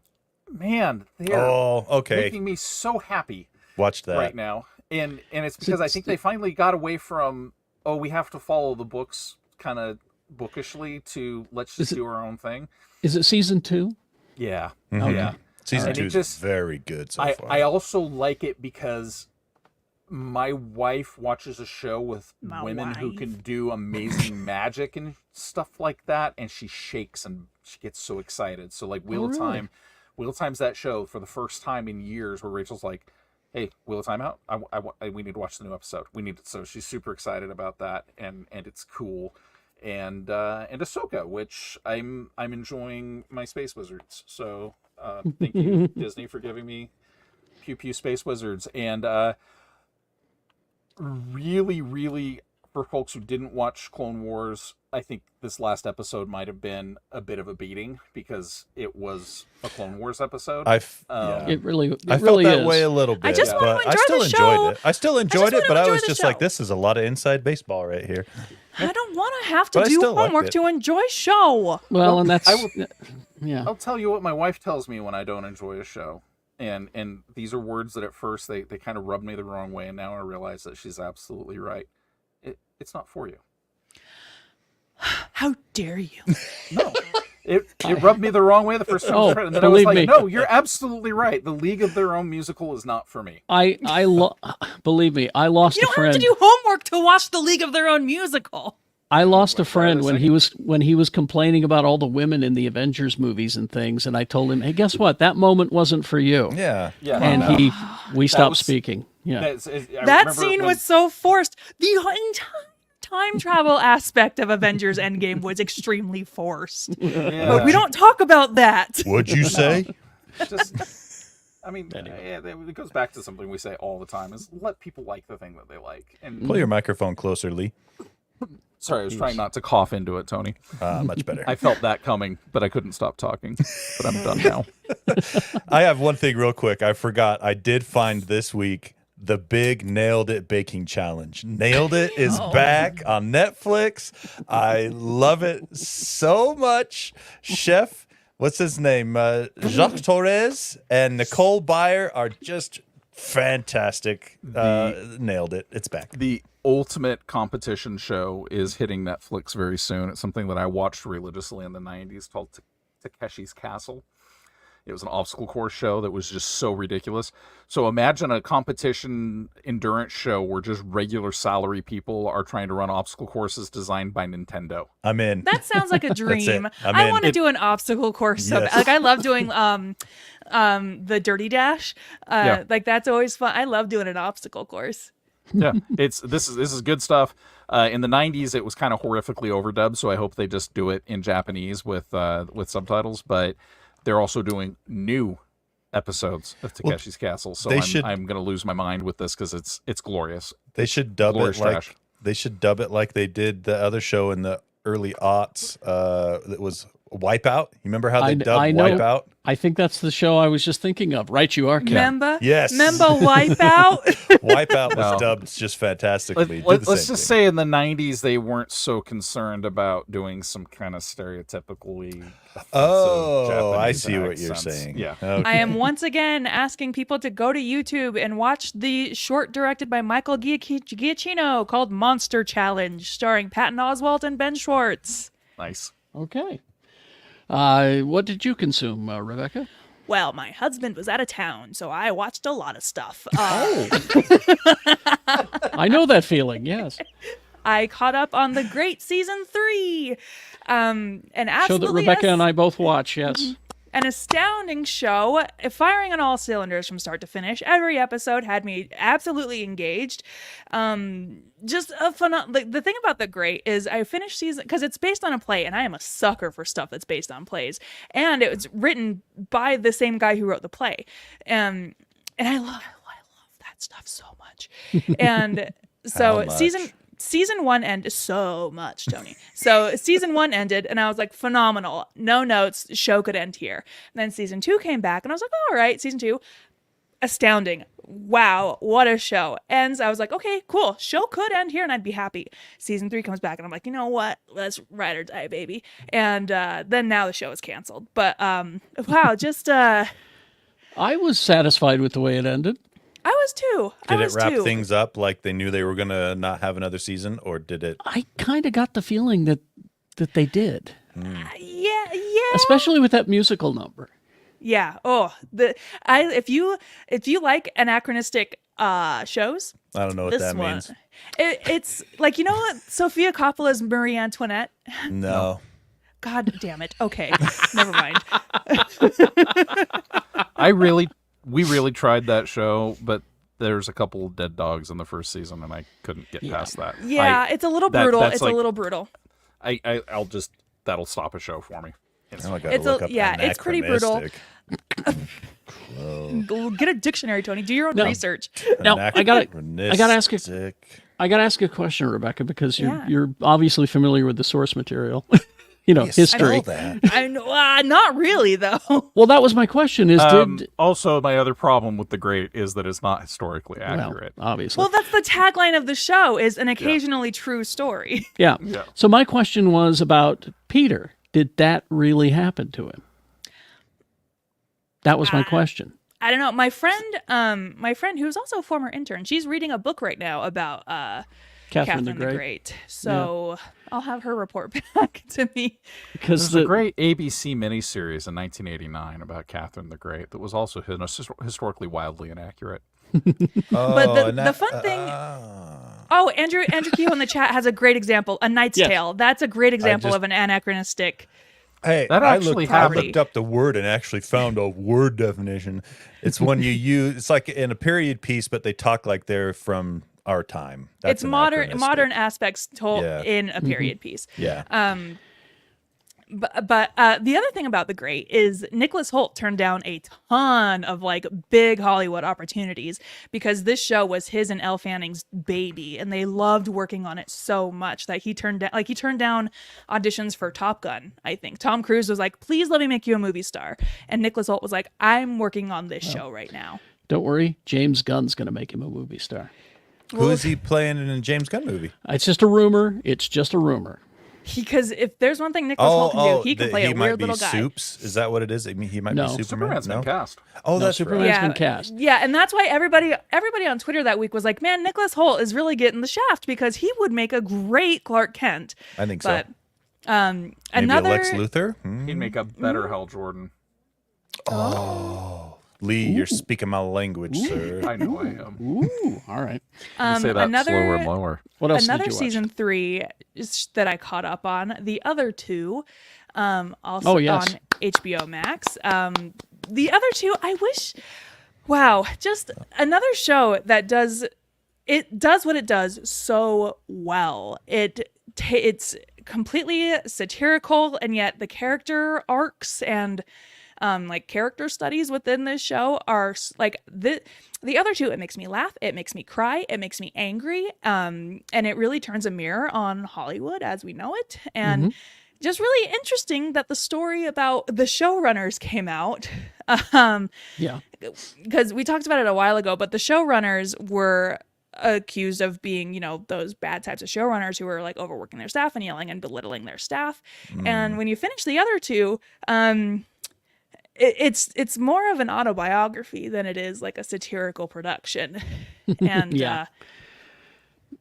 man, they're okay. making me so happy Watch that. right now, and it's because I think they finally got away from we have to follow the books kind of bookishly to let's just do our own thing. Is it season 2? Yeah, Mhm. yeah. Season And it 2 is just- very good so far. I also like it because my wife watches a show with My women who wife. can do amazing magic and stuff like that, and she shakes and she gets so excited. So like Wheel of really? Time, Wheel of Time's that show for the first time in years where Rachel's like, "Hey, Wheel of Time out! We need to watch the new episode. We need it." So she's super excited about that, and it's cool. And Ahsoka, which I'm enjoying my Space Wizards. So thank you Disney for giving me Pew Pew Space Wizards, and really, really for folks who didn't watch Clone Wars, I think this last episode might have been a bit of a beating because it was a Clone Wars episode. Yeah. It really I felt really that is. way a little bit, just wanna but I enjoy still the enjoyed show. it. I still enjoyed just it, but wanna I enjoy was the just show. like, this is a lot of inside baseball right here. I don't want to have to But I do still liked homework it. to enjoy show. Well, and that's I will- yeah. I'll tell you what my wife tells me when I don't enjoy a show. And these are words that at first they kind of rubbed me the wrong way, and now I realize that she's absolutely right. It's not for you. How dare you? No. It rubbed me the wrong way the first time I Oh, read it, and then I was believe like, me. no, you're absolutely right. The League of Their Own musical is not for me. Believe me, I lost You a don't friend. have to do homework to watch the League of Their Own musical. I lost a friend when he was complaining about all the women in the Avengers movies and things, and I told him, "Hey, guess what? That moment wasn't for you." Yeah. And we stopped speaking. Yeah. That scene was so forced. The entire time travel aspect of Avengers Endgame was extremely forced. Yeah. But we don't talk about that. What'd you say? I mean, it goes back to something we say all the time: is let people like the thing that they like. And Pull your microphone closer, Lee. sorry, I was trying not to cough into it, Tony. Much better. I felt that coming, but I couldn't stop talking. But I'm done now. I have one thing real quick. I forgot. I did find this week the big Nailed It Baking Challenge. Nailed It is back on Netflix. I love it so much. Chef, what's his name? Jacques Torres and Nicole Byer are just fantastic. Nailed it. It's back. The ultimate competition show is hitting Netflix very soon. It's something that I watched religiously in the 90s called Takeshi's Castle. It was an obstacle course show that was just so ridiculous. So imagine a competition endurance show where just regular salary people are trying to run obstacle courses designed by Nintendo. I'm in. That sounds like a dream. I'm I in. want to do an obstacle course. So Yes. like I love doing the Dirty Dash. Like that's always fun. I love doing an obstacle course. Yeah, this is good stuff. In the 90s, it was kind of horrifically overdubbed, so I hope they just do it in Japanese with subtitles. But they're also doing new episodes of Takeshi's Castle, so I'm going to lose my mind with this because it's glorious. They should dub Glorious it like trash. they should dub it like they did the other show in the early aughts. That was Wipeout. You remember how they dubbed I know. Wipeout? I think that's the show I was just thinking of. Right, you are, Ken. Remember? Yes. Remember Wipeout? Wipeout was No. dubbed just fantastically. Let's just say in the 90s, they weren't so concerned about doing some kind of stereotypically offensive Oh, I Japanese see what you're accents. saying. Yeah. Okay. I am once again asking people to go to YouTube and watch the short directed by Michael Giacchino called Monster Challenge, starring Patton Oswalt and Ben Schwartz. Nice. Okay. What did you consume, Rebecca? Well, my husband was out of town, so I watched a lot of stuff. I know that feeling, yes. I caught up on The Great Season 3. And Show that absolutely Rebecca and I both watch, yes. an astounding show, firing on all cylinders from start to finish. Every episode had me absolutely engaged. Just a fun. The thing about The Great is I finished season because it's based on a play, and I am a sucker for stuff that's based on plays. And it was written by the same guy who wrote the play, and I love that stuff so much. And so How much? Season 1 ended so much, Tony. So season 1 ended, and I was like, phenomenal. No notes. Show could end here. And then season 2 came back, and I was like, all right, season 2, astounding. Wow, what a show. Ends. I was like, okay, cool. Show could end here, and I'd be happy. Season 3 comes back, and I'm like, you know what? Let's ride or die, baby. And then now the show is canceled. But wow, just I was satisfied with the way it ended. I was too. Did it wrap things up like they knew they were going to not have another season, or did it? I kind of got the feeling that they did, Yeah. especially with that musical number. Yeah. Oh, if you like anachronistic shows, I don't know what this that one, means. It's like, you know what, Sophia Coppola's Marie Antoinette. No. God damn it. Okay, never mind. We really tried that show, but there's a couple of dead dogs in the first season, and I couldn't get past that. Yeah, it's a little brutal. It's a little brutal. That'll stop a show for me. Now I gotta look up it's pretty brutal. anachronistic. Get a dictionary, Tony. Do your own No. research. Now, I gotta ask you. Anachronistic. I got to ask you a question, Rebecca, because Yeah. you're obviously familiar with the source material. Yes, history. all that. I know, not really though. Well, that was my question. Also, my other problem with The Great is that it's not historically accurate. Obviously. Well, that's the tagline of the show: is an occasionally true story. yeah. Yeah. So my question was about Peter. Did that really happen to him? That was my question. I don't know. My friend who's also a former intern, she's reading a book right now about Catherine the Great. So I'll have her report back to me. Because There's a great ABC miniseries in 1989 about Catherine the Great that was also historically wildly inaccurate. But the fun thing. Oh, Andrew Kehoe in the chat has a great example. A Knight's Tale. That's a great example of an anachronistic. Hey, That actually I looked up the word and actually found a word definition. It's when you use, it's like in a period piece, but they talk like they're from our time. That's It's modern aspects told in a period piece. Yeah. But the other thing about The Great is Nicholas Hoult turned down a ton of like big Hollywood opportunities because this show was his and Elle Fanning's baby, and they loved working on it so much that he turned down auditions for Top Gun. I think Tom Cruise was like, "Please let me make you a movie star," and Nicholas Hoult was like, "I'm working on this show right now." Don't worry, James Gunn's going to make him a movie star. Who is he playing in a James Gunn movie? It's just a rumor. It's just a rumor. Because if there's one thing Nicholas Hoult can do, he can play a weird little guy. Soups? Is that what it is? I mean, he might be Superman. Superman's been cast. Oh, that's Superman's been cast. Yeah, and that's why everybody on Twitter that week was like, "Man, Nicholas Hoult is really getting the shaft because he would make a great Clark Kent." I think but, so. Maybe another Lex Luthor. He'd make a better Hal Jordan. Oh. Lee, you're speaking my language, sir. I know I am. Ooh, all right. You say that slower and lower. What else Another did you watch? season 3 that I caught up on. The other two, also on HBO Max. The other two, I wish. Wow, just another show that does what it does so well. It's completely satirical, and yet the character arcs and like character studies within this show are like the other two. It makes me laugh, it makes me cry, it makes me angry, and it really turns a mirror on Hollywood as we know it. And just really interesting that the story about the showrunners came out. Because we talked about it a while ago, but the showrunners were accused of being, those bad types of showrunners who were like overworking their staff and yelling and belittling their staff. And when you finish the other two, it's more of an autobiography than it is like a satirical production. And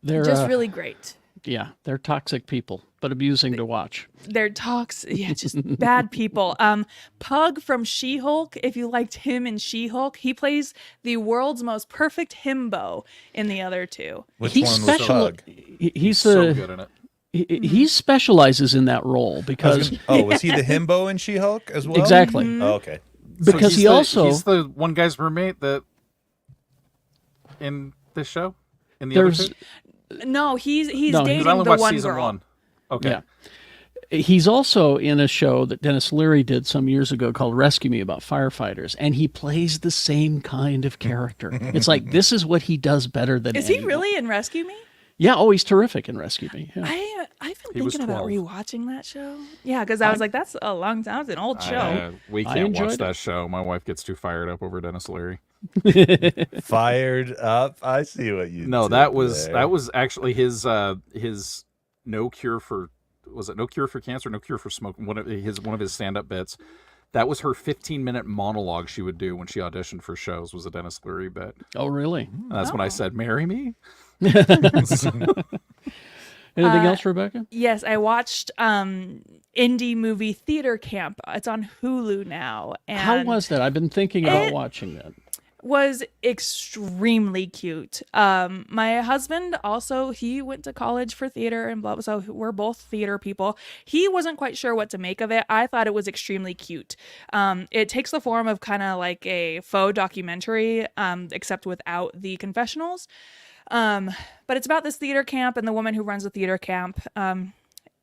they're just really great. Yeah, they're toxic people, but amusing to watch. They're just bad people. Pug from She-Hulk, if you liked him in She-Hulk, he plays the world's most perfect himbo in the other two. Which one was Pug? He's so good in it. He specializes in that role because was he the himbo in She-Hulk as well? Exactly. Oh, okay. Because so he's the one guy's roommate that in this show in the other two? No, he's dating I only the watched one season girl. 1. Okay. Yeah. He's also in a show that Dennis Leary did some years ago called Rescue Me about firefighters, and he plays the same kind of character. It's like this is what he does better than Is anyone. he really in Rescue Me? Yeah, he's terrific in Rescue Me. Yeah. I've been thinking about rewatching that show. Yeah, because I was like, that's a long time. It's an old show. We can't watch that show. My wife gets too fired up over Dennis Leary. Fired up. I see what you. No, did that was there. that was actually his no cure for cancer, no cure for smoking. One of his stand-up bits. That was her 15-minute monologue she would do when she auditioned for shows. Was a Dennis Leary bit. Oh, really? And that's when I said, "Marry me." Anything else, Rebecca? Yes, I watched indie movie Theater Camp. It's on Hulu now. And how was that? I've been thinking about watching that. Was extremely cute. My husband also, he went to college for theater and blah, so we're both theater people. He wasn't quite sure what to make of it. I thought it was extremely cute. It takes the form of kind of like a faux documentary, except without the confessionals. But it's about this theater camp, and the woman who runs the theater camp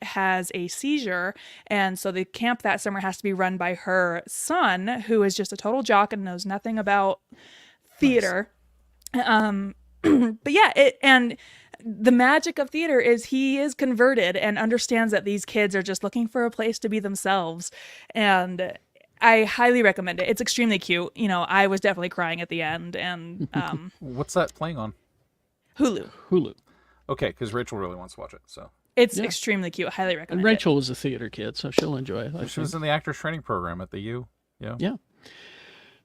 has a seizure, and so the camp that summer has to be run by her son, who is just a total jock and knows nothing about theater. Nice. But yeah, and the magic of theater is he is converted and understands that these kids are just looking for a place to be themselves, and I highly recommend it. It's extremely cute. I was definitely crying at the end. And what's that playing on? Hulu. Okay, because Rachel really wants to watch it, so. It's extremely cute. Highly recommend it. And Rachel was a theater kid, so she'll enjoy it. She was in the actors training program at the U. Yeah.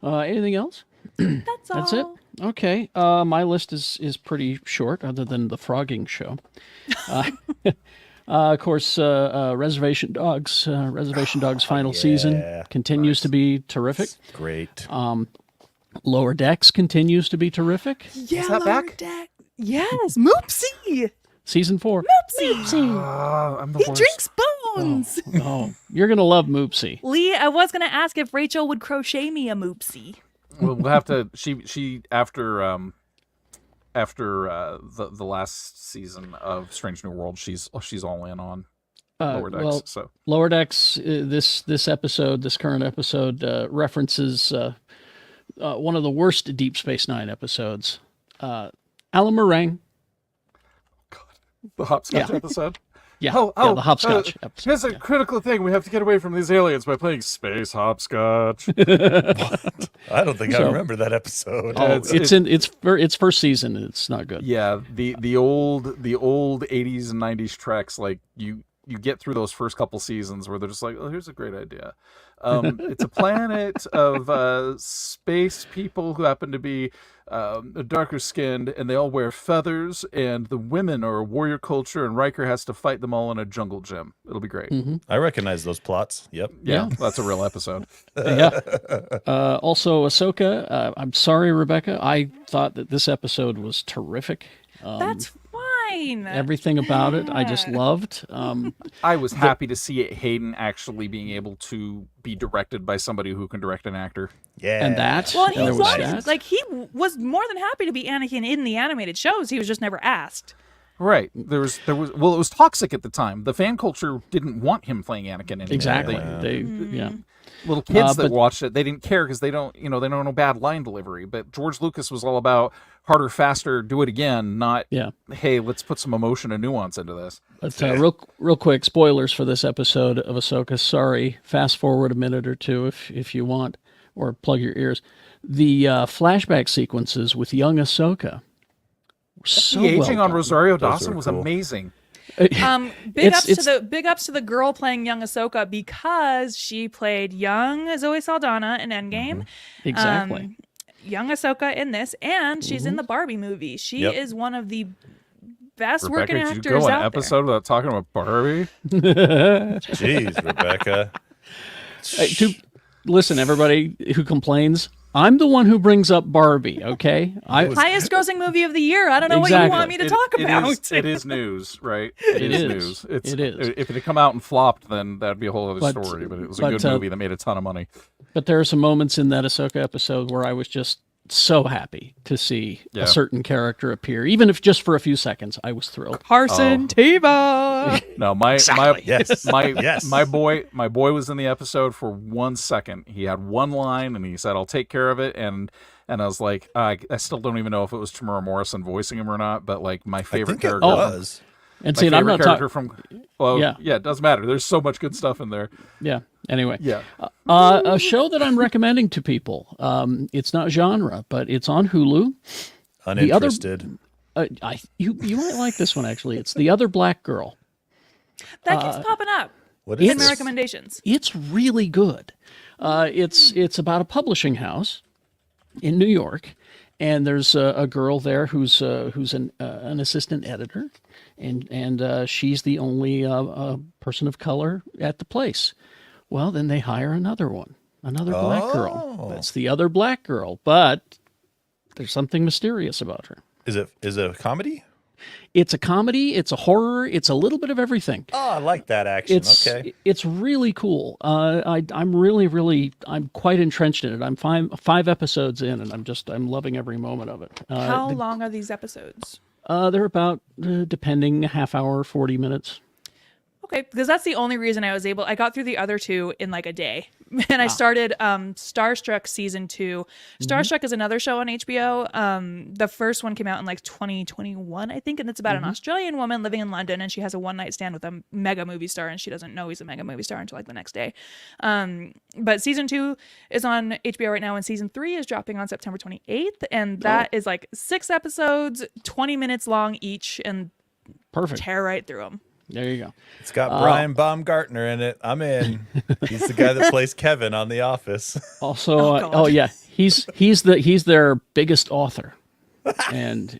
Anything else? That's all. That's it? Okay. My list is pretty short, other than the frogging show. Of course, Reservation Dogs. Final season continues to be terrific. It's great. Lower Decks continues to be terrific. Yeah, is that Lower back? Deck. Yes, Moopsie. Season 4. Moopsie. I'm the He worst. drinks bones. Oh, you're gonna love Moopsie. Lee, I was gonna ask if Rachel would crochet me a Moopsie. We'll have to. She after the last season of Strange New World, she's all in on Lower Decks. Well, So Lower Decks. This episode, this current episode, references one of the worst Deep Space Nine episodes. Alan Meringue. the hopscotch episode. Yeah, Oh, the hopscotch episode. Here's a critical thing: we have to get away from these aliens by playing space hopscotch. I don't think I So- remember that episode. Oh, it's- it's first season. It's not good. Yeah, the old 80s and 90s treks, like you get through those first couple seasons where they're just like, oh, here's a great idea. It's a planet of space people who happen to be darker skinned, and they all wear feathers, and the women are a warrior culture, and Riker has to fight them all in a jungle gym. It'll be great. I recognize those plots. Yep. Yeah, that's a real episode. Yeah. Also, Ahsoka. I'm sorry, Rebecca. I thought that this episode was terrific. That's fine. Everything about it, I just loved. I was happy to see Hayden actually being able to be directed by somebody who can direct an actor. Yeah. And that. Well, and he there was was that. like he was more than happy to be Anakin in the animated shows. He was just never asked. Right. There was well, it was toxic at the time. The fan culture didn't want him playing Anakin anymore. Exactly. They- Yeah. little kids that but- watched it, they didn't care because they don't know bad line delivery. But George Lucas was all about harder, faster, do it again, not Yeah. hey, let's put some emotion and nuance into this. But real quick, spoilers for this episode of Ahsoka. Sorry, fast forward a minute or two if you want, or plug your ears. The flashback sequences with young Ahsoka were so The aging well on done. Rosario Those Dawson were was cool. amazing. Big It's- ups to the girl playing young Ahsoka because she played young Zoe Saldana in Endgame. Exactly. Young Ahsoka in this, and she's in the Barbie movie. She Yep. is one of the best Rebecca, working did you actors go an out episode without talking about Barbie? Jeez, Rebecca. Listen, everybody who complains, I'm the one who brings up Barbie. Okay, there. Highest grossing movie of the year. I don't know what you Exactly. want me to talk about. It is news, right? It is is. news. It is. If it had come out and flopped, then that'd be a whole other But- story. But it was a but, good movie that made a ton of money. But there are some moments in that Ahsoka episode where I was just so happy to see Yeah. a certain character appear, even if just for a few seconds. I was thrilled. Carson Teva. No, my Yes. Yes. my boy was in the episode for 1 second. He had one line and he said, "I'll take care of it." And I was like, I still don't even know if it was Tamara Morrison voicing him or not. But like my I favorite think it character, was. And my see, and I'm favorite not character talking. from. Well, Yeah. yeah, it doesn't matter. There's so much good stuff in there. Yeah. Anyway, Yeah. a show that I'm recommending to people. It's not genre, but it's on Hulu. Uninterested. You might like this one actually. It's The Other Black Girl. That keeps popping up What in is my this? recommendations. It's really good. It's about a publishing house in New York, and there's a girl there who's an assistant editor, and she's the only person of color at the place. Well, then they hire another black girl. Oh. That's The Other Black Girl, but there's something mysterious about her. Is it a comedy? It's a comedy. It's a horror. It's a little bit of everything. Oh, I like that action. Okay. It's really cool. I'm quite entrenched in it. I'm five episodes in, and I'm loving every moment of it. How long are these episodes? They're about depending, a half hour, 40 minutes. Okay, because that's the only reason I got through the other two in like a day. And I started Starstruck season 2. Starstruck is another show on HBO. The first one came out in like 2021, I think, and it's about an Australian woman living in London, and she has a one-night stand with a mega movie star, and she doesn't know he's a mega movie star until like the next day. But season 2 is on HBO right now, and season 3 is dropping on September 28th, and that is like 6 episodes, 20 minutes long each, and Perfect. tear right through them. There you go. It's got Brian Baumgartner in it. I'm in. He's the guy that plays Kevin on The Office. Also, God. yeah, he's their biggest author, and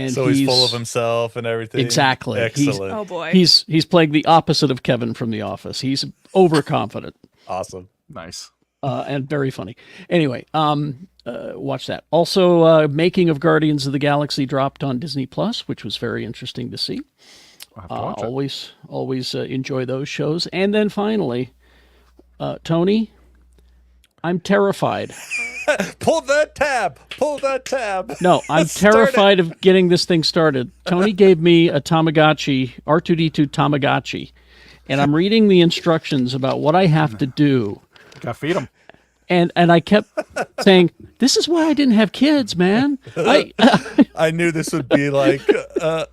So he's full of himself and everything. Exactly. Excellent. Oh boy. He's playing the opposite of Kevin from The Office. He's overconfident Awesome. Nice. and very funny. Anyway, watch that. Also, Making of Guardians of the Galaxy dropped on Disney Plus, which was very interesting to see. I'll have to watch it. Always enjoy those shows. And then finally, Tony, I'm terrified. Pull that tab. No, I'm terrified of getting this thing started. Tony gave me a Tamagotchi, R2D2 Tamagotchi, and I'm reading the instructions about what I have to do. Gotta feed them. And I kept saying, this is why I didn't have kids, man. I knew this would be like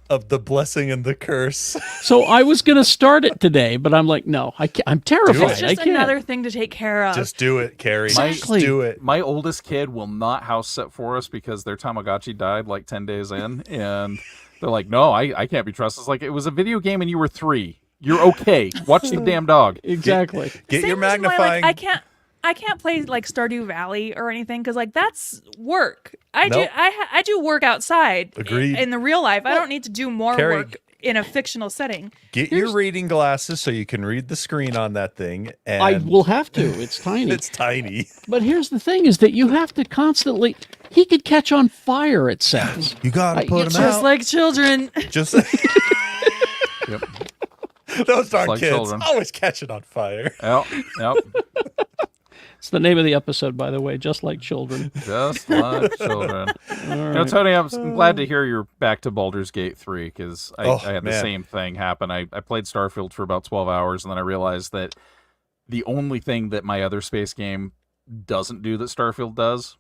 of the blessing and the curse. So I was going to start it today, but I'm like, no, I'm terrified. It's just another thing to take care of. Just do it, Carrie. Exactly. Just do it. My oldest kid will not house sit for us because their Tamagotchi died like 10 days in. And they're like, no, I can't be trusted. It's like, it was a video game and you were 3. You're okay. Watch the damn dog. Exactly. Get Same your reason why, magnifying. I can't play like Stardew Valley or anything because like that's work. I do work outside. Agreed. In the real life, I don't need to do more Carrie, work in a fictional setting. Get your reading glasses so you can read the screen on that thing. And I will have to. It's tiny. It's tiny. But here's the thing is that you have to constantly, he could catch on fire, it says. You gotta put them out. Just like children. Just Yep. those darn like kids children. always catching on fire. Yep. It's the name of the episode, by the way, Just Like Children. Just like children. Tony, I'm glad to hear you're back to Baldur's Gate 3 because I had the same thing happen. I played Starfield for about 12 hours, and then I realized that the only thing that my other space game doesn't do that Starfield does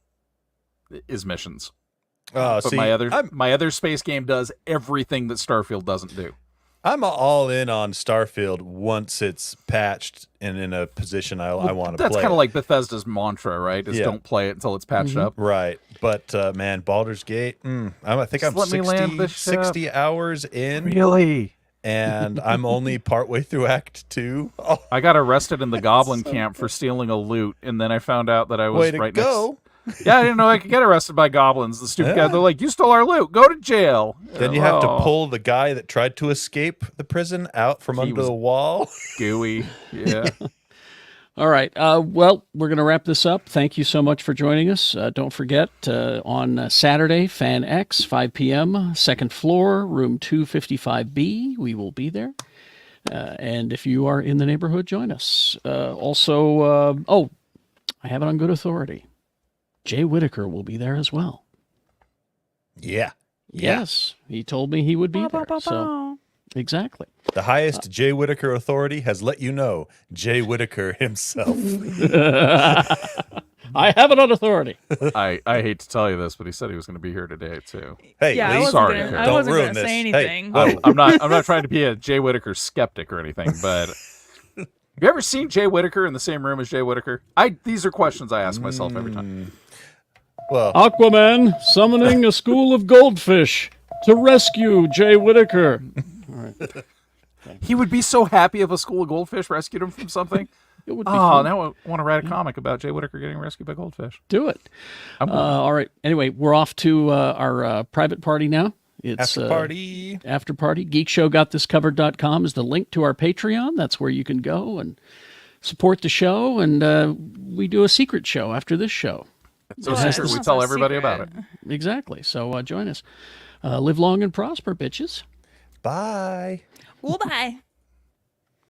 is missions. But see, my other space game does everything that Starfield doesn't do. I'm all in on Starfield once it's patched and in a position I want to play. That's kind of like Bethesda's mantra, right? Is don't play it until it's patched up. Right. But, man, Baldur's Gate, I think I'm 60 hours in. Really? And I'm only partway through Act 2. Oh, I got arrested in the Goblin camp for stealing a loot, and then I found out that I was way to right go. Yeah, I didn't know I could get arrested by goblins. The stupid guy, they're like, you stole our loot. Go to jail. Then you have to pull the guy that tried to escape the prison out from under the wall. Gooey. Yeah. All right. Well, we're going to wrap this up. Thank you so much for joining us. Don't forget, on Saturday, Fan X, 5 p.m., second floor, room 255B. We will be there. And if you are in the neighborhood, join us. Also, I have it on good authority. Jay Whitaker will be there as well. Yeah. Yes. He told me he would be there. So, exactly. The highest Jay Whitaker authority has let you know Jay Whitaker himself. I have it on authority. I hate to tell you this, but he said he was going to be here today too. Hey, Yeah, Lee, I wasn't ruin going to this. say Hey, anything. I'm not trying to be a Jay Whitaker skeptic or anything, but have you ever seen Jay Whitaker in the same room as Jay Whitaker? These are questions I ask myself every time. Well, Aquaman summoning a school of goldfish to rescue Jay Whitaker. All right. He would be so happy if a school of goldfish rescued him from something. It would be fun. Now I want to write a comic about Jay Whitaker getting rescued by goldfish. Do it. All right. Anyway, we're off to our private party now. It's after party. After party. GeekShowGotThisCovered.com is the link to our Patreon. That's where you can go and support the show. And we do a secret show after this show. So secret, we tell everybody about it. Exactly. So join us. Live long and prosper, bitches. Bye. Well, bye.